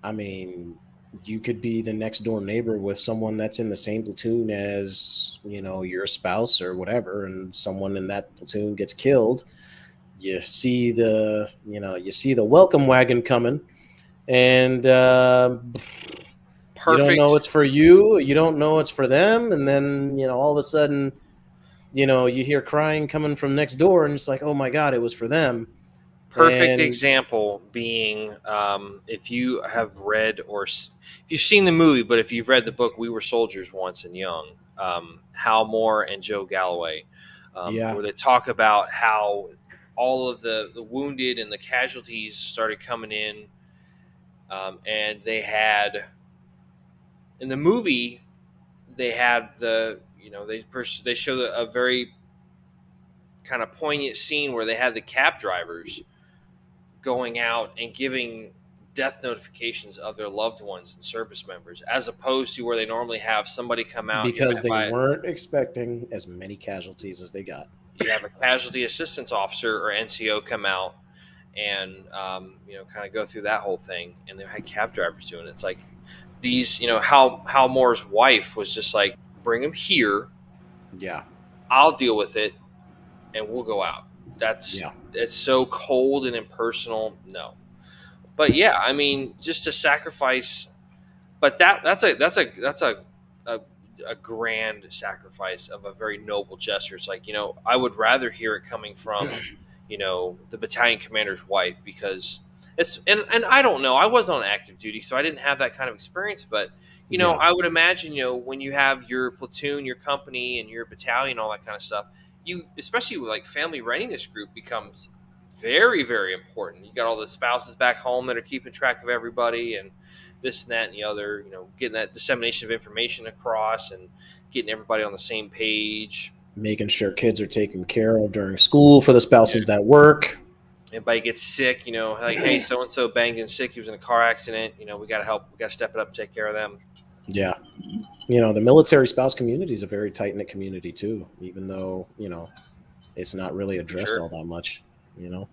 I mean, you could be the next door neighbor with someone that's in the same platoon as, your spouse or whatever, and someone in that platoon gets killed. You see the welcome wagon coming, and you don't know Perfect. it's for you, you don't know it's for them, and then all of a sudden, you hear crying coming from next door, and it's like, oh my god, it was for them. Perfect And example being if you have read if you've seen the movie, but if you've read the book, We Were Soldiers Once and Young, Hal Moore and Joe Galloway, yeah, where they talk about how all of the wounded and the casualties started coming in, and they had in the movie they had they show a very kind of poignant scene where they had the cab drivers going out and giving death notifications of their loved ones and service members, as opposed to where they normally have somebody come out. because they weren't expecting as many casualties as they got. You have a casualty assistance officer or NCO come out and kind of go through that whole thing, and they had cab drivers doing it. It's like these, Hal Moore's wife was just like, bring him here, Yeah, I'll deal with it, and we'll go out. That's yeah, it's so cold and impersonal. No, but yeah, I mean, just to sacrifice. But that's a a grand sacrifice of a very noble gesture. It's like I would rather hear it coming from the battalion commander's wife, because and I don't know, I wasn't on active duty, so I didn't have that kind of experience, but yeah. I would imagine when you have your platoon, your company, and your battalion, all that kind of stuff, you, especially with like family readiness group, becomes very, very important. You got all the spouses back home that are keeping track of everybody, and this and that and the other, getting that dissemination of information across and getting everybody on the same page. Making sure kids are taken care of during school for the Yeah. spouses that work. Everybody gets sick, like, hey, so and so banged in sick. He was in a car accident. We got to help. We got to step it up and take care of them. Yeah. The military spouse community is a very tight knit community too, even though, it's not really For addressed sure. all that much, you know?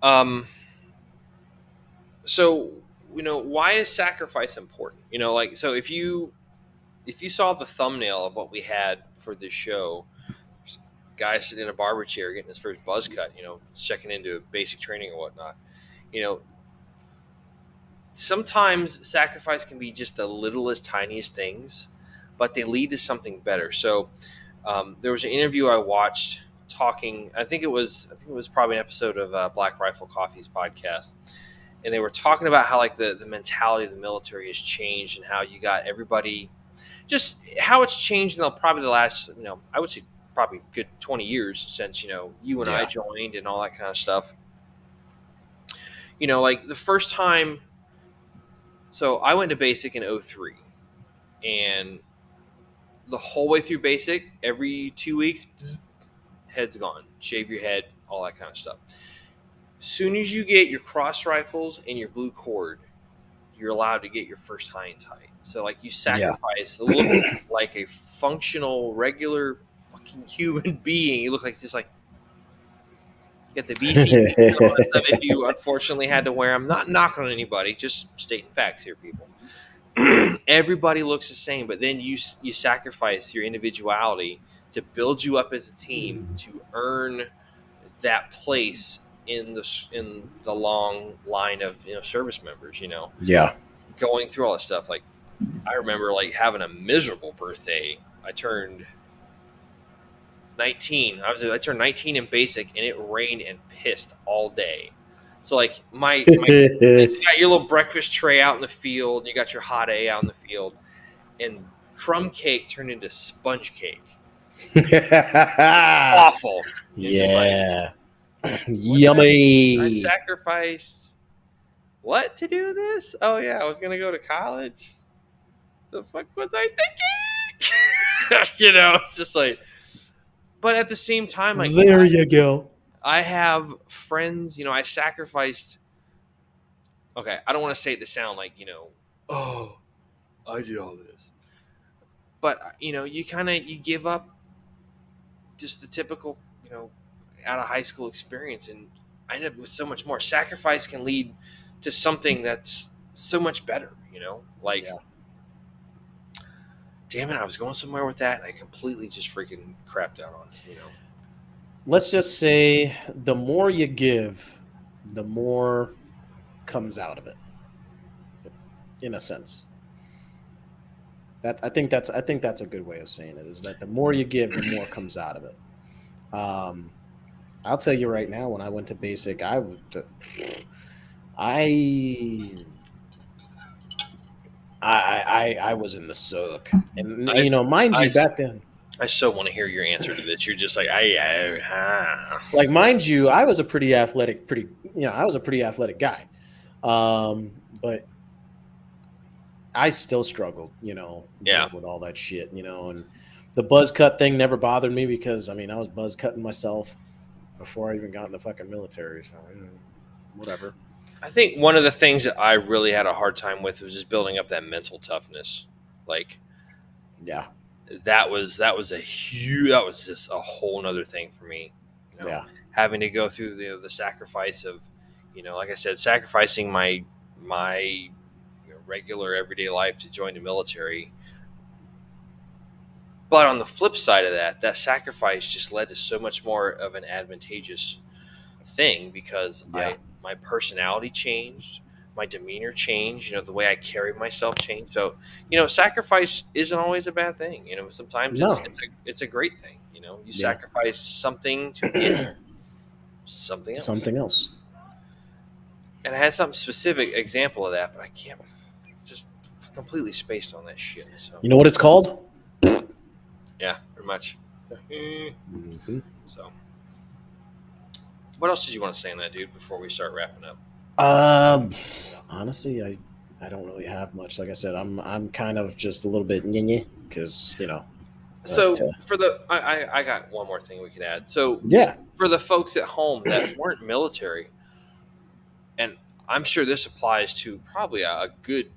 Um, so why is sacrifice important? Like, so if you saw the thumbnail of what we had for this show, guy sitting in a barber chair getting his first buzz cut, checking into basic training or whatnot. You know, sometimes sacrifice can be just the littlest, tiniest things, but they lead to something better. So there was an interview I watched talking. I think it was probably an episode of Black Rifle Coffee's podcast, and they were talking about how like the mentality of the military has changed and how you got everybody, just how it's changed in probably the last I would say probably good 20 years since you and I joined and all that kind of stuff. Like the first time. So I went to basic in 03, and the whole way through basic, every 2 weeks, head's gone. Shave your head, all that kind of stuff. As soon as you get your cross rifles and your blue cord, you're allowed to get your first high and tight. So like you sacrifice looking like a functional, regular fucking human being. You look like just like you got the VC if you unfortunately had to wear them. Not knocking on anybody, just stating facts here, people. Everybody looks the same, but then you sacrifice your individuality to build you up as a team to earn that place in the long line of service members. Going through all this stuff. Like I remember like having a miserable birthday. I turned 19. I turned 19 in basic, and it rained and pissed all day. So like you got your little breakfast tray out in the field, and you got your hot A out in the field, and crumb cake turned into sponge cake. Awful. Yeah. Yummy. I sacrificed what to do this? Oh yeah, I was gonna go to college. The fuck was I thinking? It's just like. But at the same time, like there you go. I have friends, I sacrificed. Okay, I don't want to say it to sound like, oh, I did all this. But, you give up just the typical, out of high school experience. And I ended up with so much more. Sacrifice can lead to something that's so much better, Like, damn it, I was going somewhere with that, and I completely just freaking crapped out on it, Let's just say the more you give, the more comes out of it. In a sense. I think that's a good way of saying it, is that the more you give, the more comes out of it. I'll tell you right now, when I went to basic, I was in the suck, and mind you, back then. I so want to hear your answer to this. You're just like, like, mind you, I was a pretty athletic guy, but I still struggled, with all that shit, and the buzz cut thing never bothered me because I was buzz cutting myself before I even got in the fucking military, so whatever. I think one of the things that I really had a hard time with was just building up that mental toughness. Like, yeah. That was just a whole nother thing for me, having to go through the sacrifice of, like I said, sacrificing my regular everyday life to join the military. But on the flip side of that sacrifice just led to so much more of an advantageous thing because my personality changed. My demeanor changed, the way I carry myself changed. So, sacrifice isn't always a bad thing. Sometimes it's a great thing. You sacrifice something to get something else. And I had some specific example of that, but I can't. Just completely spaced on that shit. So. You know what it's called? Yeah, pretty much. Mm-hmm. So, what else did you want to say on that, dude? Before we start wrapping up. Honestly, I don't really have much. Like I said, I'm kind of just a little bit because So I got one more thing we could add. So for the folks at home that weren't military, and I'm sure this applies to probably a good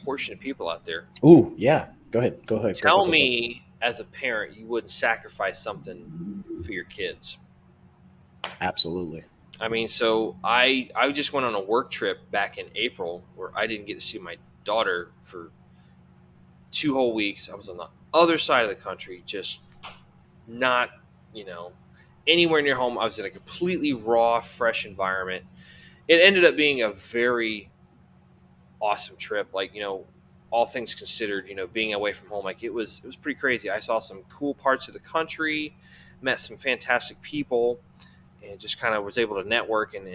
portion of people out there. Ooh, yeah. Go ahead. Tell me, as a parent, you wouldn't sacrifice something for your kids. Absolutely. So I just went on a work trip back in April where I didn't get to see my daughter for 2 whole weeks. I was on the other side of the country, just not, anywhere near home. I was in a completely raw, fresh environment. It ended up being a very awesome trip. Like, all things considered, being away from home, like it was pretty crazy. I saw some cool parts of the country, met some fantastic people, and just kind of was able to network and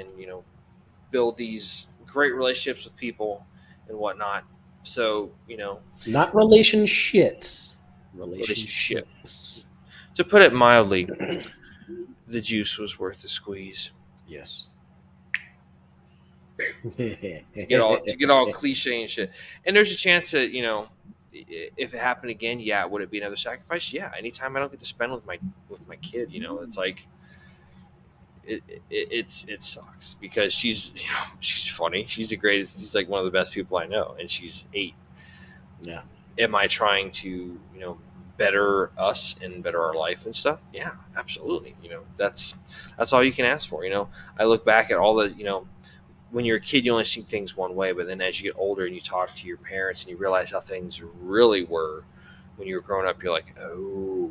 build these great relationships with people and whatnot. So, Not relationships. relationship. Relationships. To put it mildly, the juice was worth the squeeze. Yes. To get all cliche and shit. And there's a chance that if it happened again, yeah, would it be another sacrifice? Yeah, anytime I don't get to spend with my kid, it's like it sucks because she's funny. She's the greatest. She's like one of the best people I know, and she's 8. Yeah. Am I trying to better us and better our life and stuff? Yeah, absolutely. That's all you can ask for. I look back at all the when you're a kid, you only see things one way, but then as you get older and you talk to your parents and you realize how things really were when you were growing up, you're like, oh,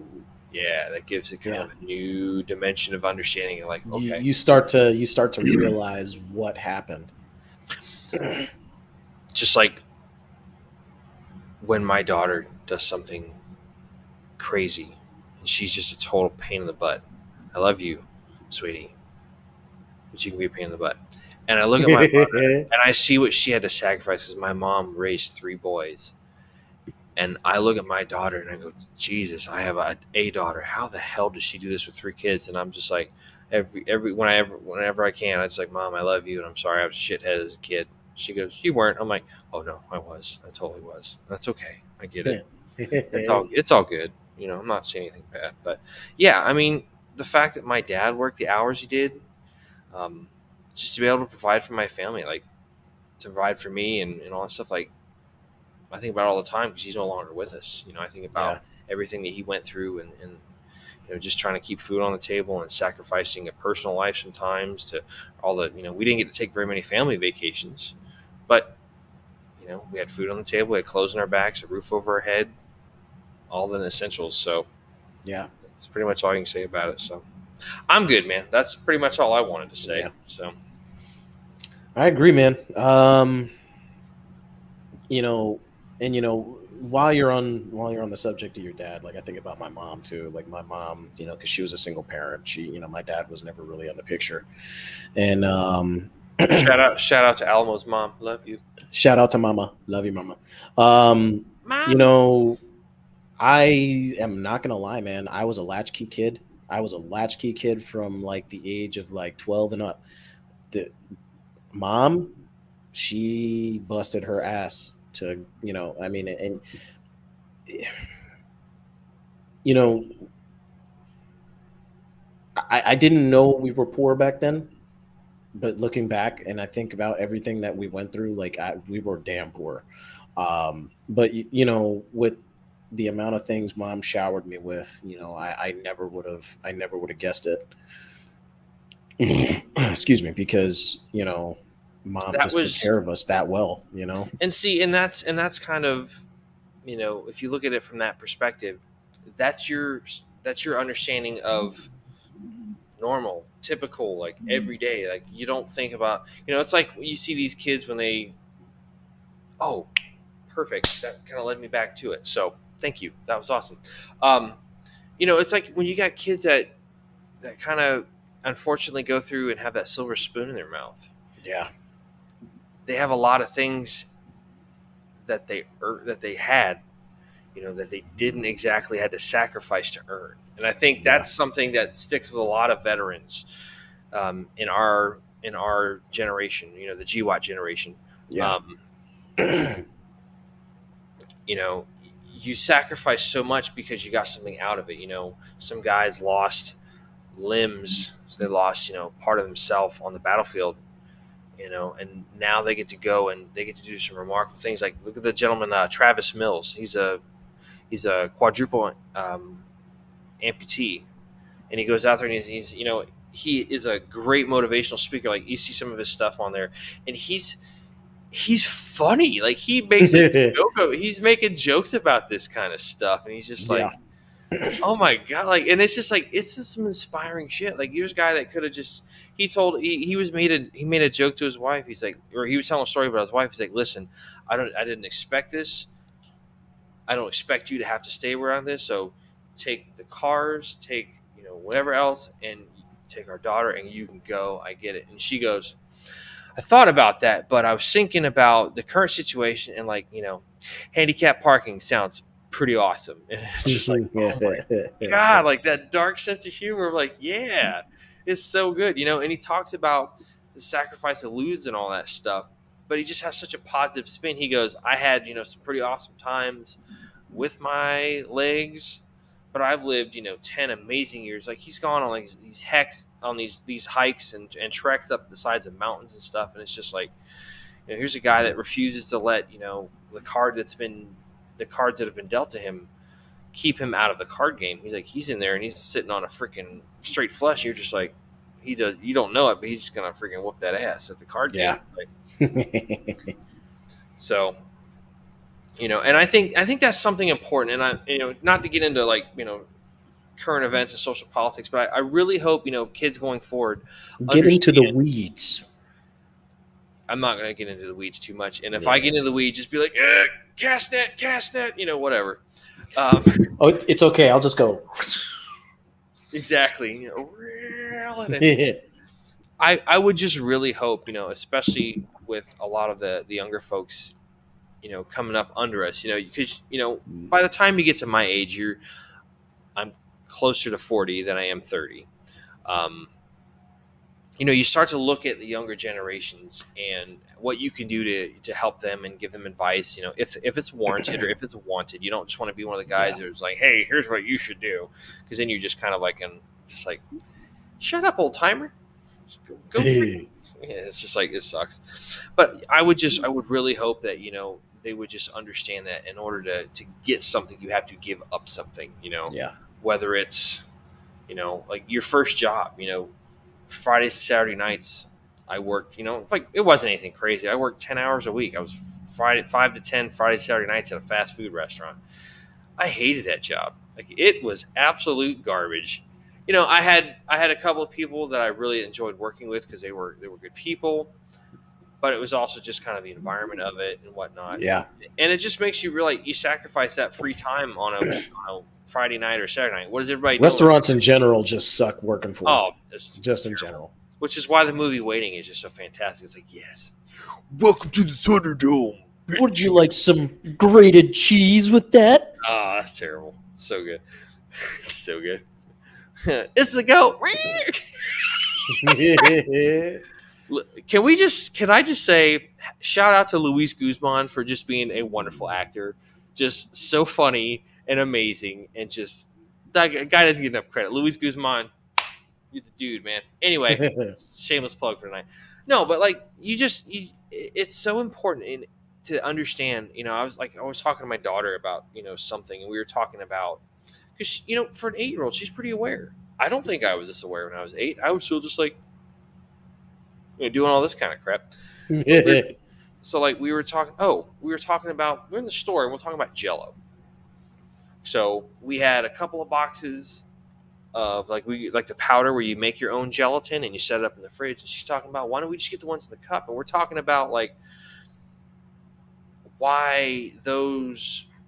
yeah, that gives it kind of a new dimension of understanding. You're like, okay, you start to realize what happened. Just like when my daughter does something crazy and she's just a total pain in the butt. I love you, sweetie, but you can be a pain in the butt. And I look at my mother and I see what she had to sacrifice because my mom raised 3 boys. And I look at my daughter and I go, Jesus, I have a daughter. How the hell did she do this with 3 kids? And I'm just like, whenever I can, I just like, Mom, I love you, and I'm sorry I was a shithead as a kid. She goes, you weren't. I'm like, oh no, I was. I totally was. That's okay. I get it. It's all good. I'm not saying anything bad, but yeah, I mean, the fact that my dad worked the hours he did, just to be able to provide for my family, like to provide for me and all that stuff, like I think about it all the time because he's no longer with us. I think about everything that he went through and just trying to keep food on the table and sacrificing a personal life sometimes to all the, we didn't get to take very many family vacations, but we had food on the table, we had clothes on our backs, a roof over our head, all the essentials. So yeah, it's pretty much all you can say about it. So I'm good, man. That's pretty much all I wanted to say. Yeah. So I agree, man. While you're on the subject of your dad, like I think about my mom too. Like my mom, because she was a single parent. She, my dad was never really on the picture. And shout out to Alamo's mom. Love you. Shout out to Mama. Love you, Mama. Mom. I am not gonna lie, man. I was a latchkey kid. I was a latchkey kid from like the age of like 12 and up. The mom, she busted her ass to, I mean, and I didn't know we were poor back then, but looking back and I think about everything that we went through, like we were damn poor. But with the amount of things mom showered me with, I never would have guessed it. Excuse me, because mom just took care of us that well, And see, and that's kind of, if you look at it from that perspective, that's your understanding of normal, typical, like every day. Like you don't think about, it's like you see these kids when they, oh, perfect. That kind of led me back to it. So thank you. That was awesome. It's like when you got kids that kind of unfortunately go through and have that silver spoon in their mouth. Yeah. They have a lot of things that they had, that they didn't exactly had to sacrifice to earn. And I think that's something that sticks with a lot of veterans in our generation, the GWAT generation. Yeah. You sacrifice so much because you got something out of it. Some guys lost limbs, so they lost, part of themselves on the battlefield, and now they get to go and they get to do some remarkable things. Like look at the gentleman, Travis Mills. He's a quadruple amputee, and he goes out there and he's he is a great motivational speaker. Like you see some of his stuff on there, and he's funny. Like he makes a joke he's making jokes about this kind of stuff, and he's just like, Oh my god! Like, and it's just like it's just some inspiring shit. Like, here's a guy that could have just he made a joke to his wife. He's like, or he was telling a story about his wife. He's like, listen, I didn't expect this. I don't expect you to have to stay around this. So take the cars, take whatever else, and take our daughter, and you can go. I get it. And she goes, I thought about that, but I was thinking about the current situation and handicap parking sounds pretty awesome. And it's just like, oh my god, like that dark sense of humor. Like, yeah, it's so good, And he talks about the sacrifice of lose and all that stuff, but he just has such a positive spin. He goes, I had some pretty awesome times with my legs, but I've lived 10 amazing years. Like, he's gone on like these hikes and treks up the sides of mountains and stuff, and it's just like, here's a guy that refuses to let the cards that have been dealt to him keep him out of the card game. He's like, he's in there and he's sitting on a freaking straight flush. You're just like, you don't know it, but he's just gonna freaking whoop that ass at the card game. Like, so and I think that's something important. And I not to get into current events and social politics, but I really hope kids going forward get into the weeds. I'm not going to get into the weeds too much, and if I get into the weeds, just be like, cast net, whatever. It's okay. I'll just go. Exactly. I would just really hope, especially with a lot of the younger folks, coming up under us, because by the time you get to my age, I'm closer to 40 than I am 30. You start to look at the younger generations and what you can do to help them and give them advice, if it's warranted or if it's wanted. You don't just want to be one of the guys who's like, hey, here's what you should do. Because then you're just kind of like, shut up, old timer. Go yeah, it's just like, it sucks. But I would really hope that, they would just understand that in order to get something, you have to give up something, whether it's, like your first job, Fridays to Saturday nights, I worked, it wasn't anything crazy. I worked 10 hours a week. I was 5 to 10 Friday, Saturday nights at a fast food restaurant. I hated that job. Like, it was absolute garbage. I had a couple of people that I really enjoyed working with because they were good people, but it was also just kind of the environment of it and whatnot. Yeah. And it just makes you realize you sacrifice that free time on a Friday night or Saturday night. What is everybody doing? Restaurants in general just suck working for. Oh, just in general. Which is why the movie Waiting is just so fantastic. It's like, yes, welcome to the Thunderdome. Would you like some grated cheese with that? Oh, that's terrible. So good. So good. It's the goat. Can I just say, shout out to Luis Guzman for just being a wonderful actor. Just so funny and amazing, and just that guy doesn't get enough credit. Luis Guzman, you're the dude, man. Anyway, shameless plug for tonight. No, but it's so important to understand. I was talking to my daughter about something, and we were talking about, because for an 8-year-old, she's pretty aware. I don't think I was this aware when I was 8. I was still just like doing all this kind of crap. So we were talking about, we're in the store and we're talking about Jell-O. So we had a couple of boxes of the powder where you make your own gelatin and you set it up in the fridge. And she's talking about, why don't we just get the ones in the cup? And we're talking about why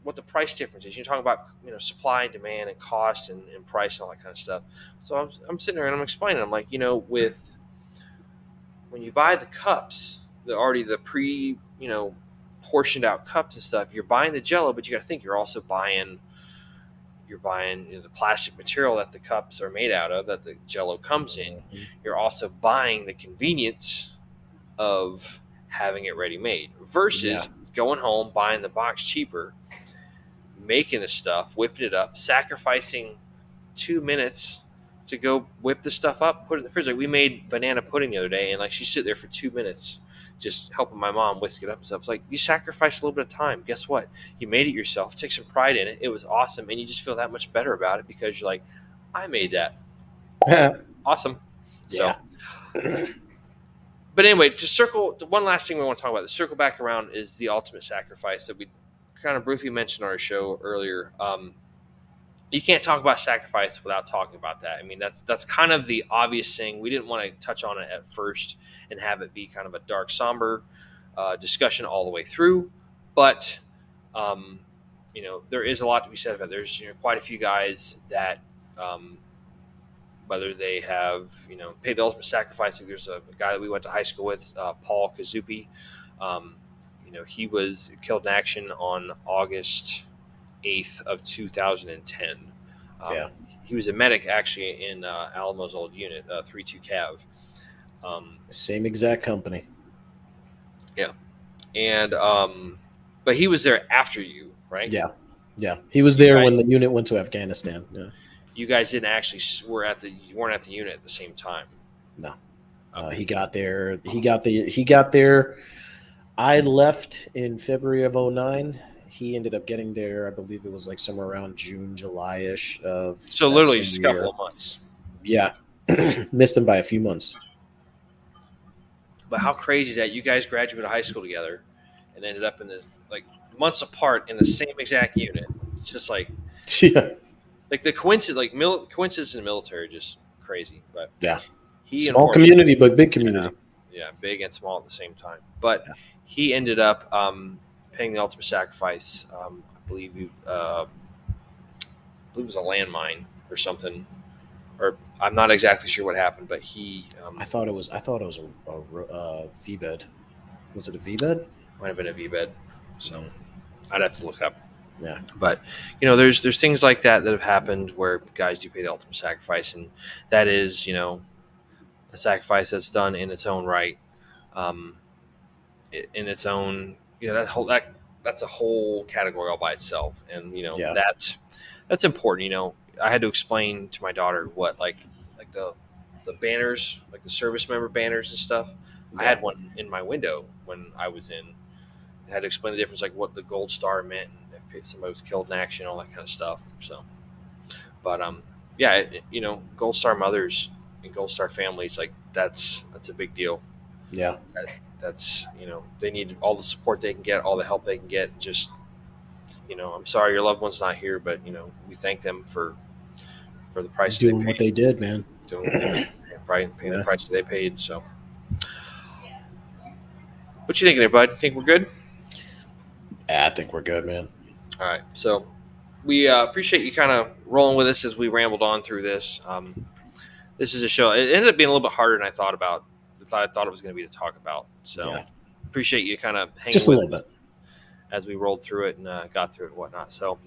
what the price difference is. You're talking about supply and demand and cost and price and all that kind of stuff. So I'm sitting there and I'm explaining. I'm like, with when you buy the cups, the pre portioned out cups and stuff, you're buying the Jell-O, but you got to think you're also buying the plastic material that the cups are made out of, that the Jell-O comes in. Mm-hmm. You're also buying the convenience of having it ready made versus going home, buying the box cheaper, making the stuff, whipping it up, sacrificing 2 minutes to go whip the stuff up, put it in the fridge. Like, we made banana pudding the other day, and she sit there for 2 minutes just helping my mom whisk it up and stuff. It's like, you sacrificed a little bit of time. Guess what? You made it yourself. Take some pride in it. It was awesome, and you just feel that much better about it because you're like, I made that. Awesome. Yeah. So, but anyway, the one last thing we want to talk about, to circle back around, is the ultimate sacrifice that we kind of briefly mentioned on our show earlier. you can't talk about sacrifice without talking about that. I mean, that's kind of the obvious thing. We didn't want to touch on it at first and have it be kind of a dark, somber discussion all the way through, but um, there is a lot to be said about it. There's quite a few guys that um, whether they have paid the ultimate sacrifice. Like there's a guy that we went to high school with, Paul Kazupi. Um, he was killed in action on August 8th of 2010. Yeah. He was a medic actually in Alamo's old unit, 3-2 Cav. Same exact company. Yeah, and but he was there after you, right? Yeah. He was there when the unit went to Afghanistan. Yeah. You guys didn't actually you weren't at the unit at the same time. No. He got there. He got there. I left in February of 2009. He ended up getting there, I believe it was like somewhere around June, July-ish of. So literally just a couple of months. Yeah. Missed him by a few months. But how crazy is that? You guys graduated high school together and ended up in the months apart in the same exact unit. It's just like like the coincidence, coincidence in the military, just crazy. But yeah, small community, but big community. Yeah, big and small at the same time. But he ended up paying the ultimate sacrifice. I believe it was a landmine or something. Or I'm not exactly sure what happened, but he. I thought it was a V-bed. Was it a V-bed? Might have been a V-bed. So I'd have to look up. Yeah. But there's things like that have happened where guys do pay the ultimate sacrifice, and that is a sacrifice that's done in its own right, in its own that's a whole category all by itself, and that's important. I had to explain to my daughter what like the banners, like the service member banners and stuff. Yeah. I had one in my window when I was in. I had to explain the difference, like what the gold star meant, and if somebody was killed in action, all that kind of stuff. So, but gold star mothers and gold star families, like that's a big deal. Yeah, that's they need all the support they can get, all the help they can get. Just I'm sorry your loved one's not here, but we thank them for the price doing what they did, man. Doing what they did, paying the price that they paid. So, what you thinking there, bud? Think we're good? Yeah, I think we're good, man. All right, so we appreciate you kind of rolling with us as we rambled on through this. This is a show. It ended up being a little bit harder than I thought it was going to be to talk about. So appreciate you kind of hanging just with a little bit as we rolled through it and got through it and whatnot. So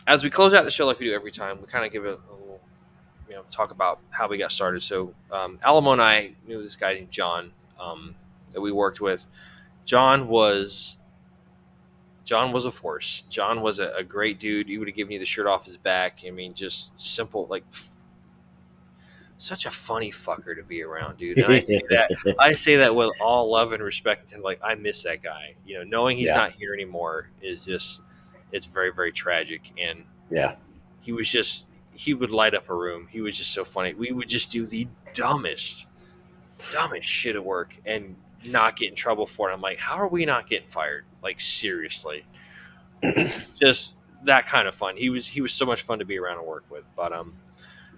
as we close out the show like we do every time, we kind of give it a little, talk about how we got started. So Alamo and I knew this guy named John that we worked with. John was a force. John was a great dude. He would have given you the shirt off his back. I mean, just simple, such a funny fucker to be around, dude. And I say that with all love and respect to him. Like, I miss that guy. Knowing he's not here anymore is just, it's very, very tragic. And he would light up a room. He was just so funny. We would just do the dumbest shit at work and not get in trouble for it. I'm like, how are we not getting fired? Like, seriously. Just that kind of fun. He was so much fun to be around and work with. But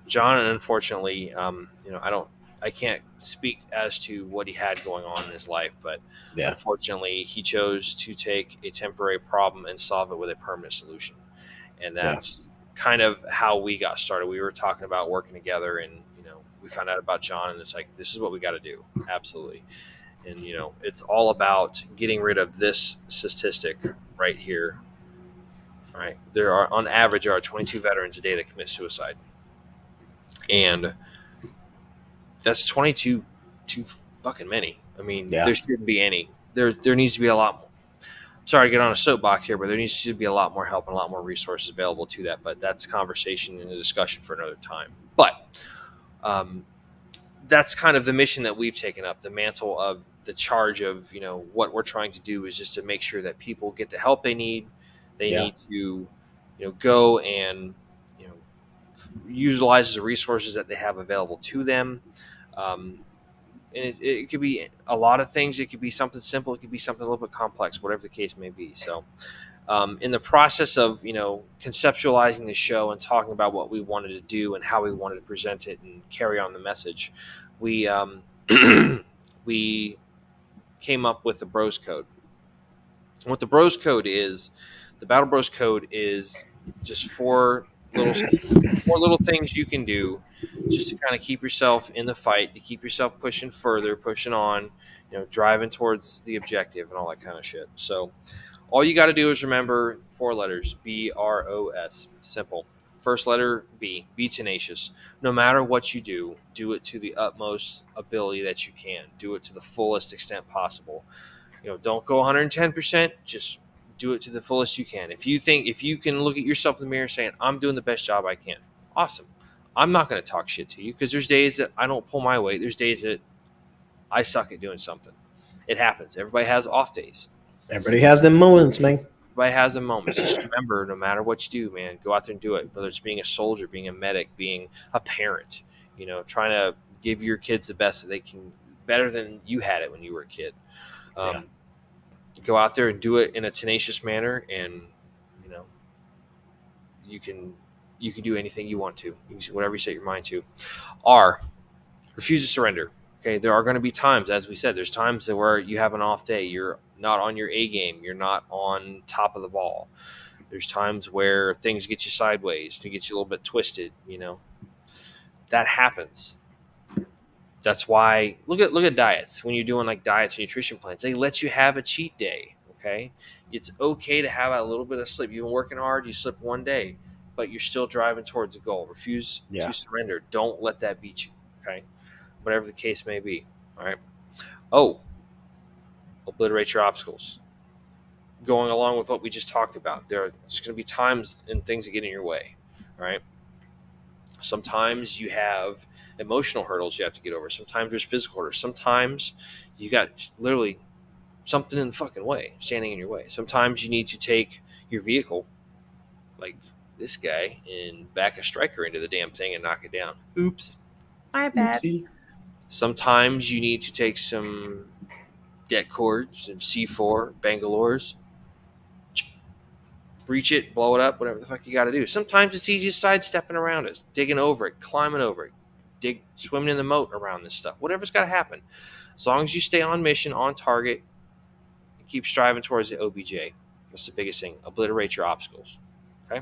John, unfortunately, I can't speak as to what he had going on in his life, but unfortunately he chose to take a temporary problem and solve it with a permanent solution. And that's kind of how we got started. We were talking about working together, and we found out about John, and it's like, this is what we got to do. Absolutely. And it's all about getting rid of this statistic right here. All right, there are on average 22 veterans a day that commit suicide, and that's 22 too fucking many. I mean, there shouldn't be any. There needs to be a lot more. Sorry to get on a soapbox here, but there needs to be a lot more help and a lot more resources available to that. But that's conversation and a discussion for another time. But that's kind of the mission that we've taken up, the mantle of the charge of, what we're trying to do is just to make sure that people get the help they need. They need to, go and, utilize the resources that they have available to them. and it could be a lot of things. It could be something simple. It could be something a little bit complex, whatever the case may be. So, in the process of conceptualizing the show and talking about what we wanted to do and how we wanted to present it and carry on the message, we we came up with the Bros Code. And what the Bros Code is, the Battle Bros Code is just four little things you can do just to kind of keep yourself in the fight, to keep yourself pushing further, pushing on, driving towards the objective and all that kind of shit. So all you got to do is remember 4 letters, BROS, simple. First letter B, be tenacious. No matter what you do it to the utmost ability that you can. Do it to the fullest extent possible. Don't go 110%, just do it to the fullest you can. If you can look at yourself in the mirror saying, I'm doing the best job I can, awesome. I'm not going to talk shit to you because there's days that I don't pull my weight. There's days that I suck at doing something. It happens. Everybody has off days. Everybody has them moments, man. Everybody has them moments. Just remember, no matter what you do, man, go out there and do it. Whether it's being a soldier, being a medic, being a parent, trying to give your kids the best that they can, better than you had it when you were a kid. Go out there and do it in a tenacious manner, and you can do anything you want to. You can do whatever you set your mind to. R, refuse to surrender. Okay, there are going to be times, as we said, there's times where you have an off day. You're not on your A game. You're not on top of the ball. There's times where things get you sideways, to get you a little bit twisted. That happens. That's why look at diets. When you're doing like diets and nutrition plans, they let you have a cheat day. Okay, it's okay to have a little bit of sleep. You've been working hard, you slip one day, but you're still driving towards a goal. Refuse to surrender. Don't let that beat you. Okay, whatever the case may be. All right. Oh, obliterate your obstacles. Going along with what we just talked about, there's going to be times and things that get in your way. All right. Sometimes you have emotional hurdles you have to get over. Sometimes there's physical hurdles. Sometimes you got literally something in the fucking way, standing in your way. Sometimes you need to take your vehicle, like this guy, and back a striker into the damn thing and knock it down. Oops. My bad. Oopsie. Sometimes you need to take some det cords, some C4, Bangalores, breach it, blow it up, whatever the fuck you got to do. Sometimes it's easy sidestepping around it, digging over it, climbing over it, swimming in the moat around this stuff. Whatever's got to happen. As long as you stay on mission, on target, and keep striving towards the OBJ. That's the biggest thing. Obliterate your obstacles. Okay.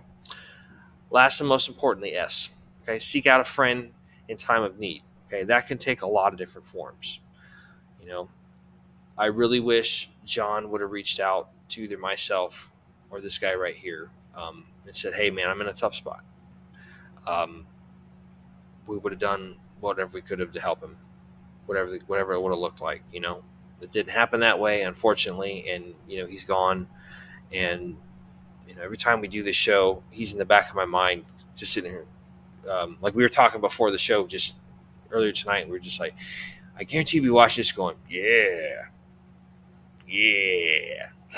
Last and most importantly, S. Okay. Seek out a friend in time of need. Okay. That can take a lot of different forms. I really wish John would have reached out to either myself or this guy right here, and said, hey, man, I'm in a tough spot. We would have done whatever we could have to help him, whatever it would have looked like. It didn't happen that way, unfortunately, and, he's gone. And, every time we do this show, he's in the back of my mind, just sitting here. Like we were talking before the show just earlier tonight, and we were just like, I guarantee you'll be watching this going, yeah.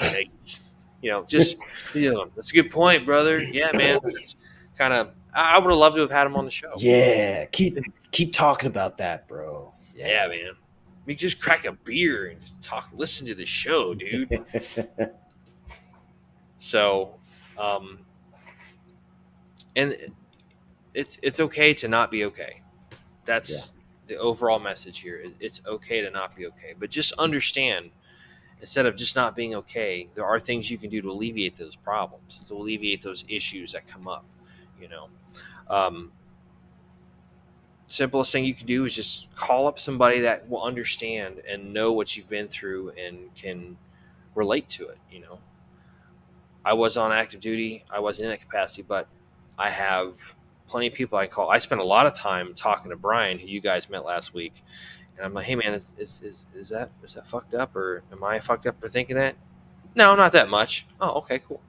Like, that's a good point, brother. Yeah, man. Kind of, I would have loved to have had him on the show. Yeah, keep talking about that, bro. Yeah, man. We just crack a beer and just listen to the show, dude. So, and it's okay to not be okay. That's the overall message here. It's okay to not be okay, but just understand, instead of just not being okay, there are things you can do to alleviate those problems, to alleviate those issues that come up. Simplest thing you can do is just call up somebody that will understand and know what you've been through and can relate to it. I was on active duty. I wasn't in that capacity, but I have plenty of people I call. I spent a lot of time talking to Brian, who you guys met last week. And I'm like, hey, man, is that fucked up, or am I fucked up for thinking that? No, not that much. Oh, okay, cool.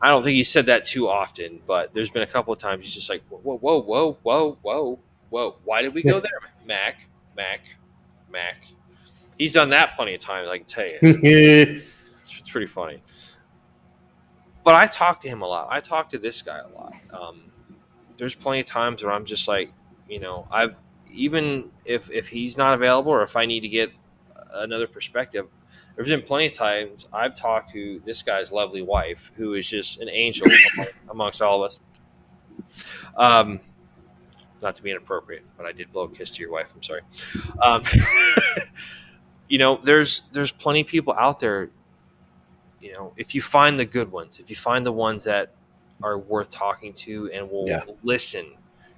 I don't think he said that too often, but there's been a couple of times he's just like, whoa. Why did we go there, Mac? He's done that plenty of times, I can tell you. It's pretty funny. But I talk to him a lot. I talk to this guy a lot. There's plenty of times where I'm just like, even if he's not available, or if I need to get another perspective, there's been plenty of times I've talked to this guy's lovely wife, who is just an angel amongst all of us. Not to be inappropriate, but I did blow a kiss to your wife. I'm sorry. Um, there's plenty of people out there. If you find the good ones, if you find the ones that are worth talking to and will listen,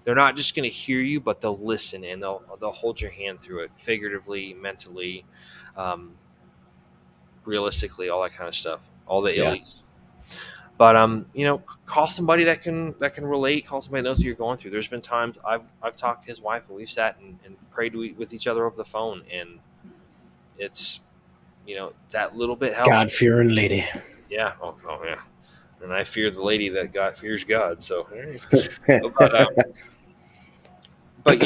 they're not just going to hear you, but they'll listen, and they'll hold your hand through it, figuratively, mentally, realistically, all that kind of stuff, all the illies. But call somebody that can relate. Call somebody that knows what you're going through. There's been times I've talked to his wife, and we've sat and prayed with each other over the phone, and it's that little bit helps. God-fearing lady. Yeah. Oh yeah. And I fear the lady that God fears God. So, but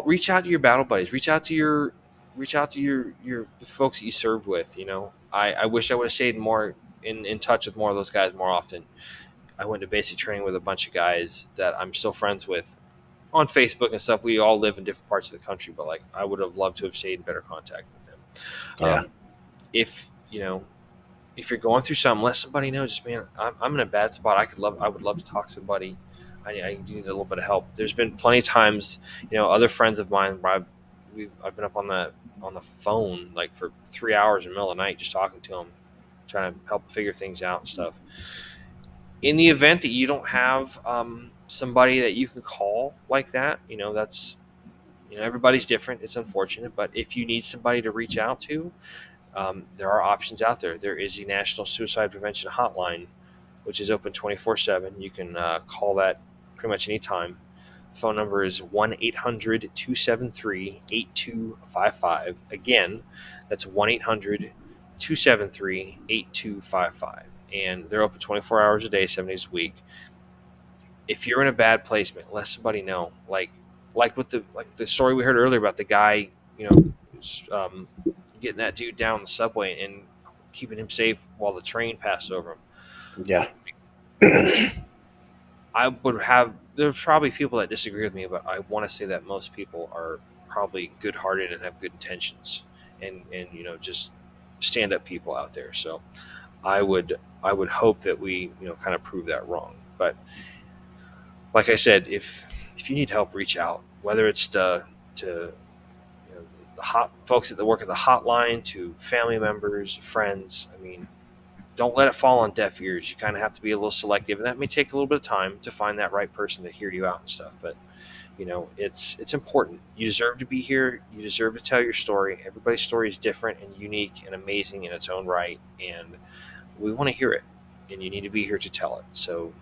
reach out to your battle buddies. Reach out to the folks that you served with. I wish I would have stayed more in touch with more of those guys more often. I went to basic training with a bunch of guys that I'm still friends with on Facebook and stuff. We all live in different parts of the country, but I would have loved to have stayed in better contact with them. Yeah. If you're going through something, let somebody know. Just, man, I'm in a bad spot. I would love to talk to somebody. I need a little bit of help. There's been plenty of times, other friends of mine where I've been up on the phone for 3 hours in the middle of the night just talking to them, trying to help figure things out and stuff. In the event that you don't have somebody that you can call like that, that's everybody's different. It's unfortunate, but if you need somebody to reach out to, there are options out there. There is the National Suicide Prevention Hotline, which is open 24/7. You can call that pretty much any time. The phone number is 1-800-273-8255. Again, that's 1-800-273-8255. And they're open 24 hours a day, 7 days a week. If you're in a bad placement, let somebody know. Like with the story we heard earlier about the guy, getting that dude down the subway and keeping him safe while the train passed over him. Yeah. There's probably people that disagree with me, but I want to say that most people are probably good-hearted and have good intentions, and just stand-up people out there. So I would hope that we kind of prove that wrong. But like I said, if you need help, reach out. Whether it's to the folks that work at the hotline, to family members, friends. I mean, don't let it fall on deaf ears. You kind of have to be a little selective, and that may take a little bit of time to find that right person to hear you out and stuff. But it's important. You deserve to be here. You deserve to tell your story. Everybody's story is different and unique and amazing in its own right, and we want to hear it. And you need to be here to tell it. So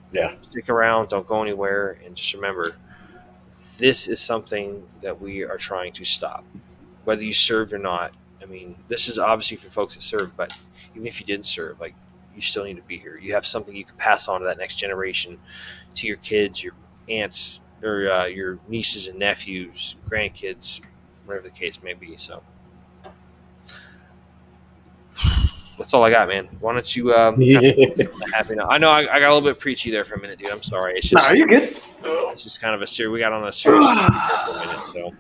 stick around. Don't go anywhere, and just remember, this is something that we are trying to stop. Whether you served or not, I mean, this is obviously for folks that serve, but even if you didn't serve, you still need to be here. You have something you can pass on to that next generation, to your kids, your aunts, or your nieces and nephews, grandkids, whatever the case may be. So that's all I got, man. Why don't you happy now? I know I got a little bit preachy there for a minute, dude. I'm sorry. It's just, you're good. It's just kind of a serious. We got on a serious for a minute, so.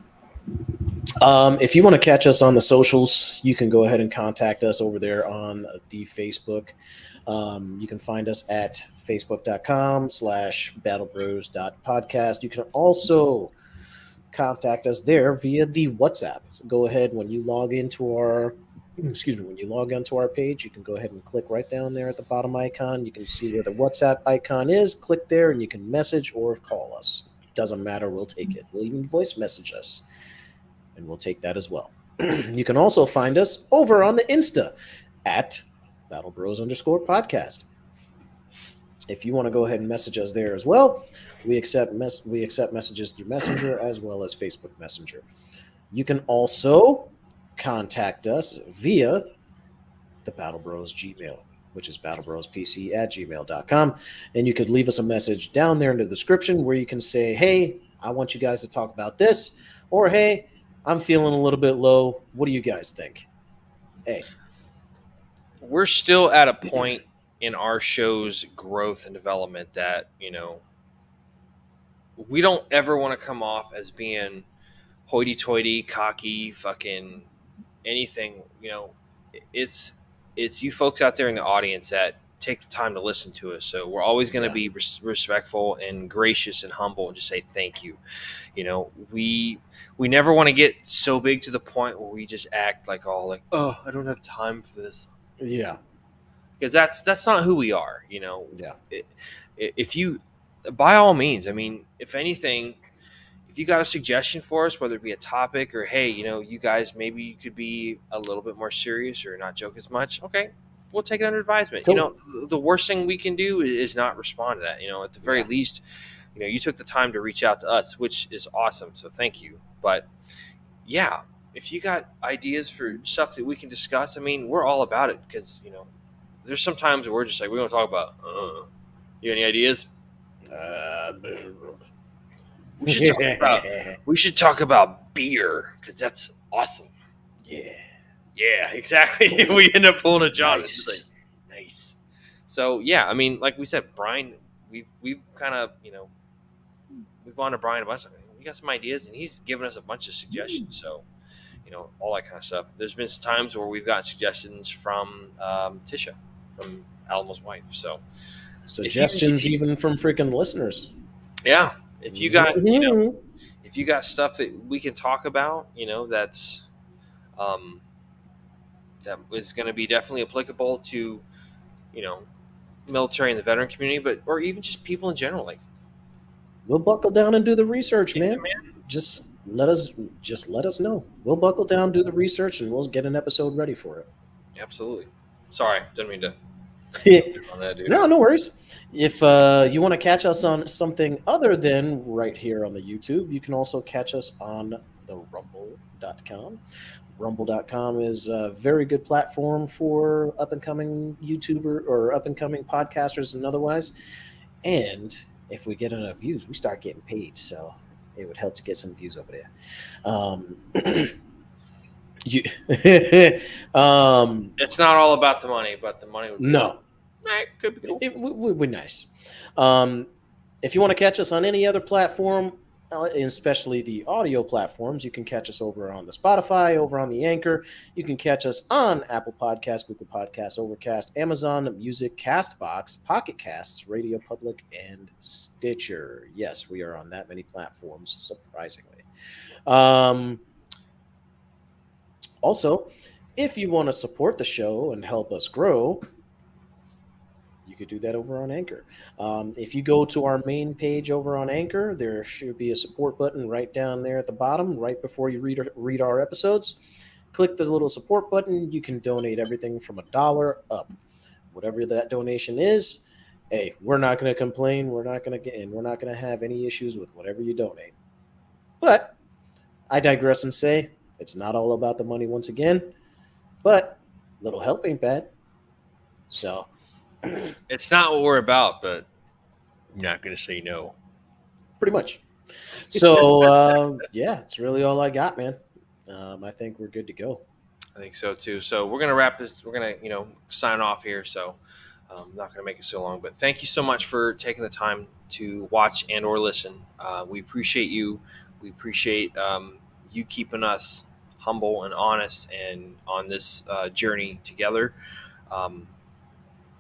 If you want to catch us on the socials, you can go ahead and contact us over there on the Facebook. You can find us at facebook.com/battlebros.podcast. You can also contact us there via the WhatsApp. Go ahead when you log onto our page, you can go ahead and click right down there at the bottom icon. You can see where the WhatsApp icon is. Click there and you can message or call us. Doesn't matter. We'll take it. We'll even voice message us, and we'll take that as well. You can also find us over on the Insta at BattleBros_podcast. If you want to go ahead and message us there as well, we accept messages through Messenger as well as Facebook Messenger. You can also contact us via the Battle Bros Gmail, which is battlebrospc@gmail.com. And you could leave us a message down there in the description where you can say, hey, I want you guys to talk about this, or hey, I'm feeling a little bit low. What do you guys think? Hey. We're still at a point in our show's growth and development that, we don't ever want to come off as being hoity-toity, cocky, fucking anything. It's you folks out there in the audience that take the time to listen to us. So we're always going to be respectful and gracious and humble, and just say thank you. We never want to get so big to the point where we just act like oh, I don't have time for this. Yeah, because that's not who we are. Yeah. If you, by all means, I mean, if anything, if you got a suggestion for us, whether it be a topic or, hey, you guys, maybe you could be a little bit more serious or not joke as much. Okay, we'll take it under advisement. Cool. The worst thing we can do is not respond to that. At the very least, you took the time to reach out to us, which is awesome. So thank you. But yeah, if you got ideas for stuff that we can discuss, I mean, we're all about it, because, there's some times where we're just like, we're going to talk about, you got any ideas? We should talk about beer, because that's awesome. Yeah, exactly. We end up pulling a John. Nice. Nice. So yeah, I mean, like we said, Brian, we've kind of, we've gone to Brian a bunch. We got some ideas, and he's given us a bunch of suggestions. So, all that kind of stuff. There's been some times where we've gotten suggestions from Tisha, from Alamo's wife. So suggestions even from freaking listeners. Yeah, if you got if you got stuff that we can talk about, that's that is going to be definitely applicable to, military and the veteran community, or even just people in general, like, we'll buckle down and do the research, man. Just let us know. We'll buckle down, do the research, and we'll get an episode ready for it. Absolutely. Sorry, didn't mean to. On that, dude. No worries. If you want to catch us on something other than right here on the YouTube, you can also catch us on the rumble.com. Rumble.com is a very good platform for up-and-coming YouTuber or up-and-coming podcasters and otherwise. And if we get enough views, we start getting paid. So it would help to get some views over there. It's not all about the money, but the money would be could be cool. It would be nice. If you want to catch us on any other platform, especially the audio platforms, you can catch us over on the Spotify, over on the Anchor. You can catch us on Apple Podcasts, Google Podcasts, Overcast, Amazon Music, Castbox, Pocket Casts, Radio Public, and Stitcher. Yes, we are on that many platforms, surprisingly. Also, if you want to support the show and help us grow, you could do that over on Anchor. If you go to our main page over on Anchor, there should be a support button right down there at the bottom, right before you read our episodes. Click this little support button. You can donate everything from $1 up. Whatever that donation is, hey, we're not going to complain. We're not going to have any issues with whatever you donate. But I digress and say it's not all about the money once again, but a little help ain't bad. So it's not what we're about, but I'm not going to say no. Pretty much. So, yeah, it's really all I got, man. I think we're good to go. I think so, too. So we're going to wrap this. We're going to, sign off here. So I'm not going to make it so long. But thank you so much for taking the time to watch and or listen. We appreciate you. We appreciate you keeping us humble and honest and on this journey together.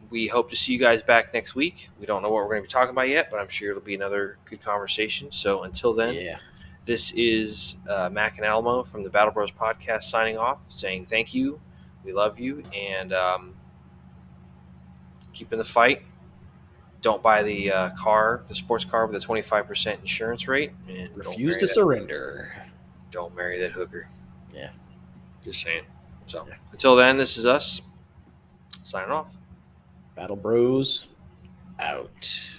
We hope to see you guys back next week. We don't know what we're going to be talking about yet, but I'm sure it'll be another good conversation. So until then, This is Mac and Alamo from the Battle Bros Podcast signing off, saying thank you. We love you, and keep in the fight. Don't buy the sports car with a 25% insurance rate. And refuse to surrender. Don't marry that hooker. Yeah. Just saying. So until then, this is us signing off. Battle Bros out.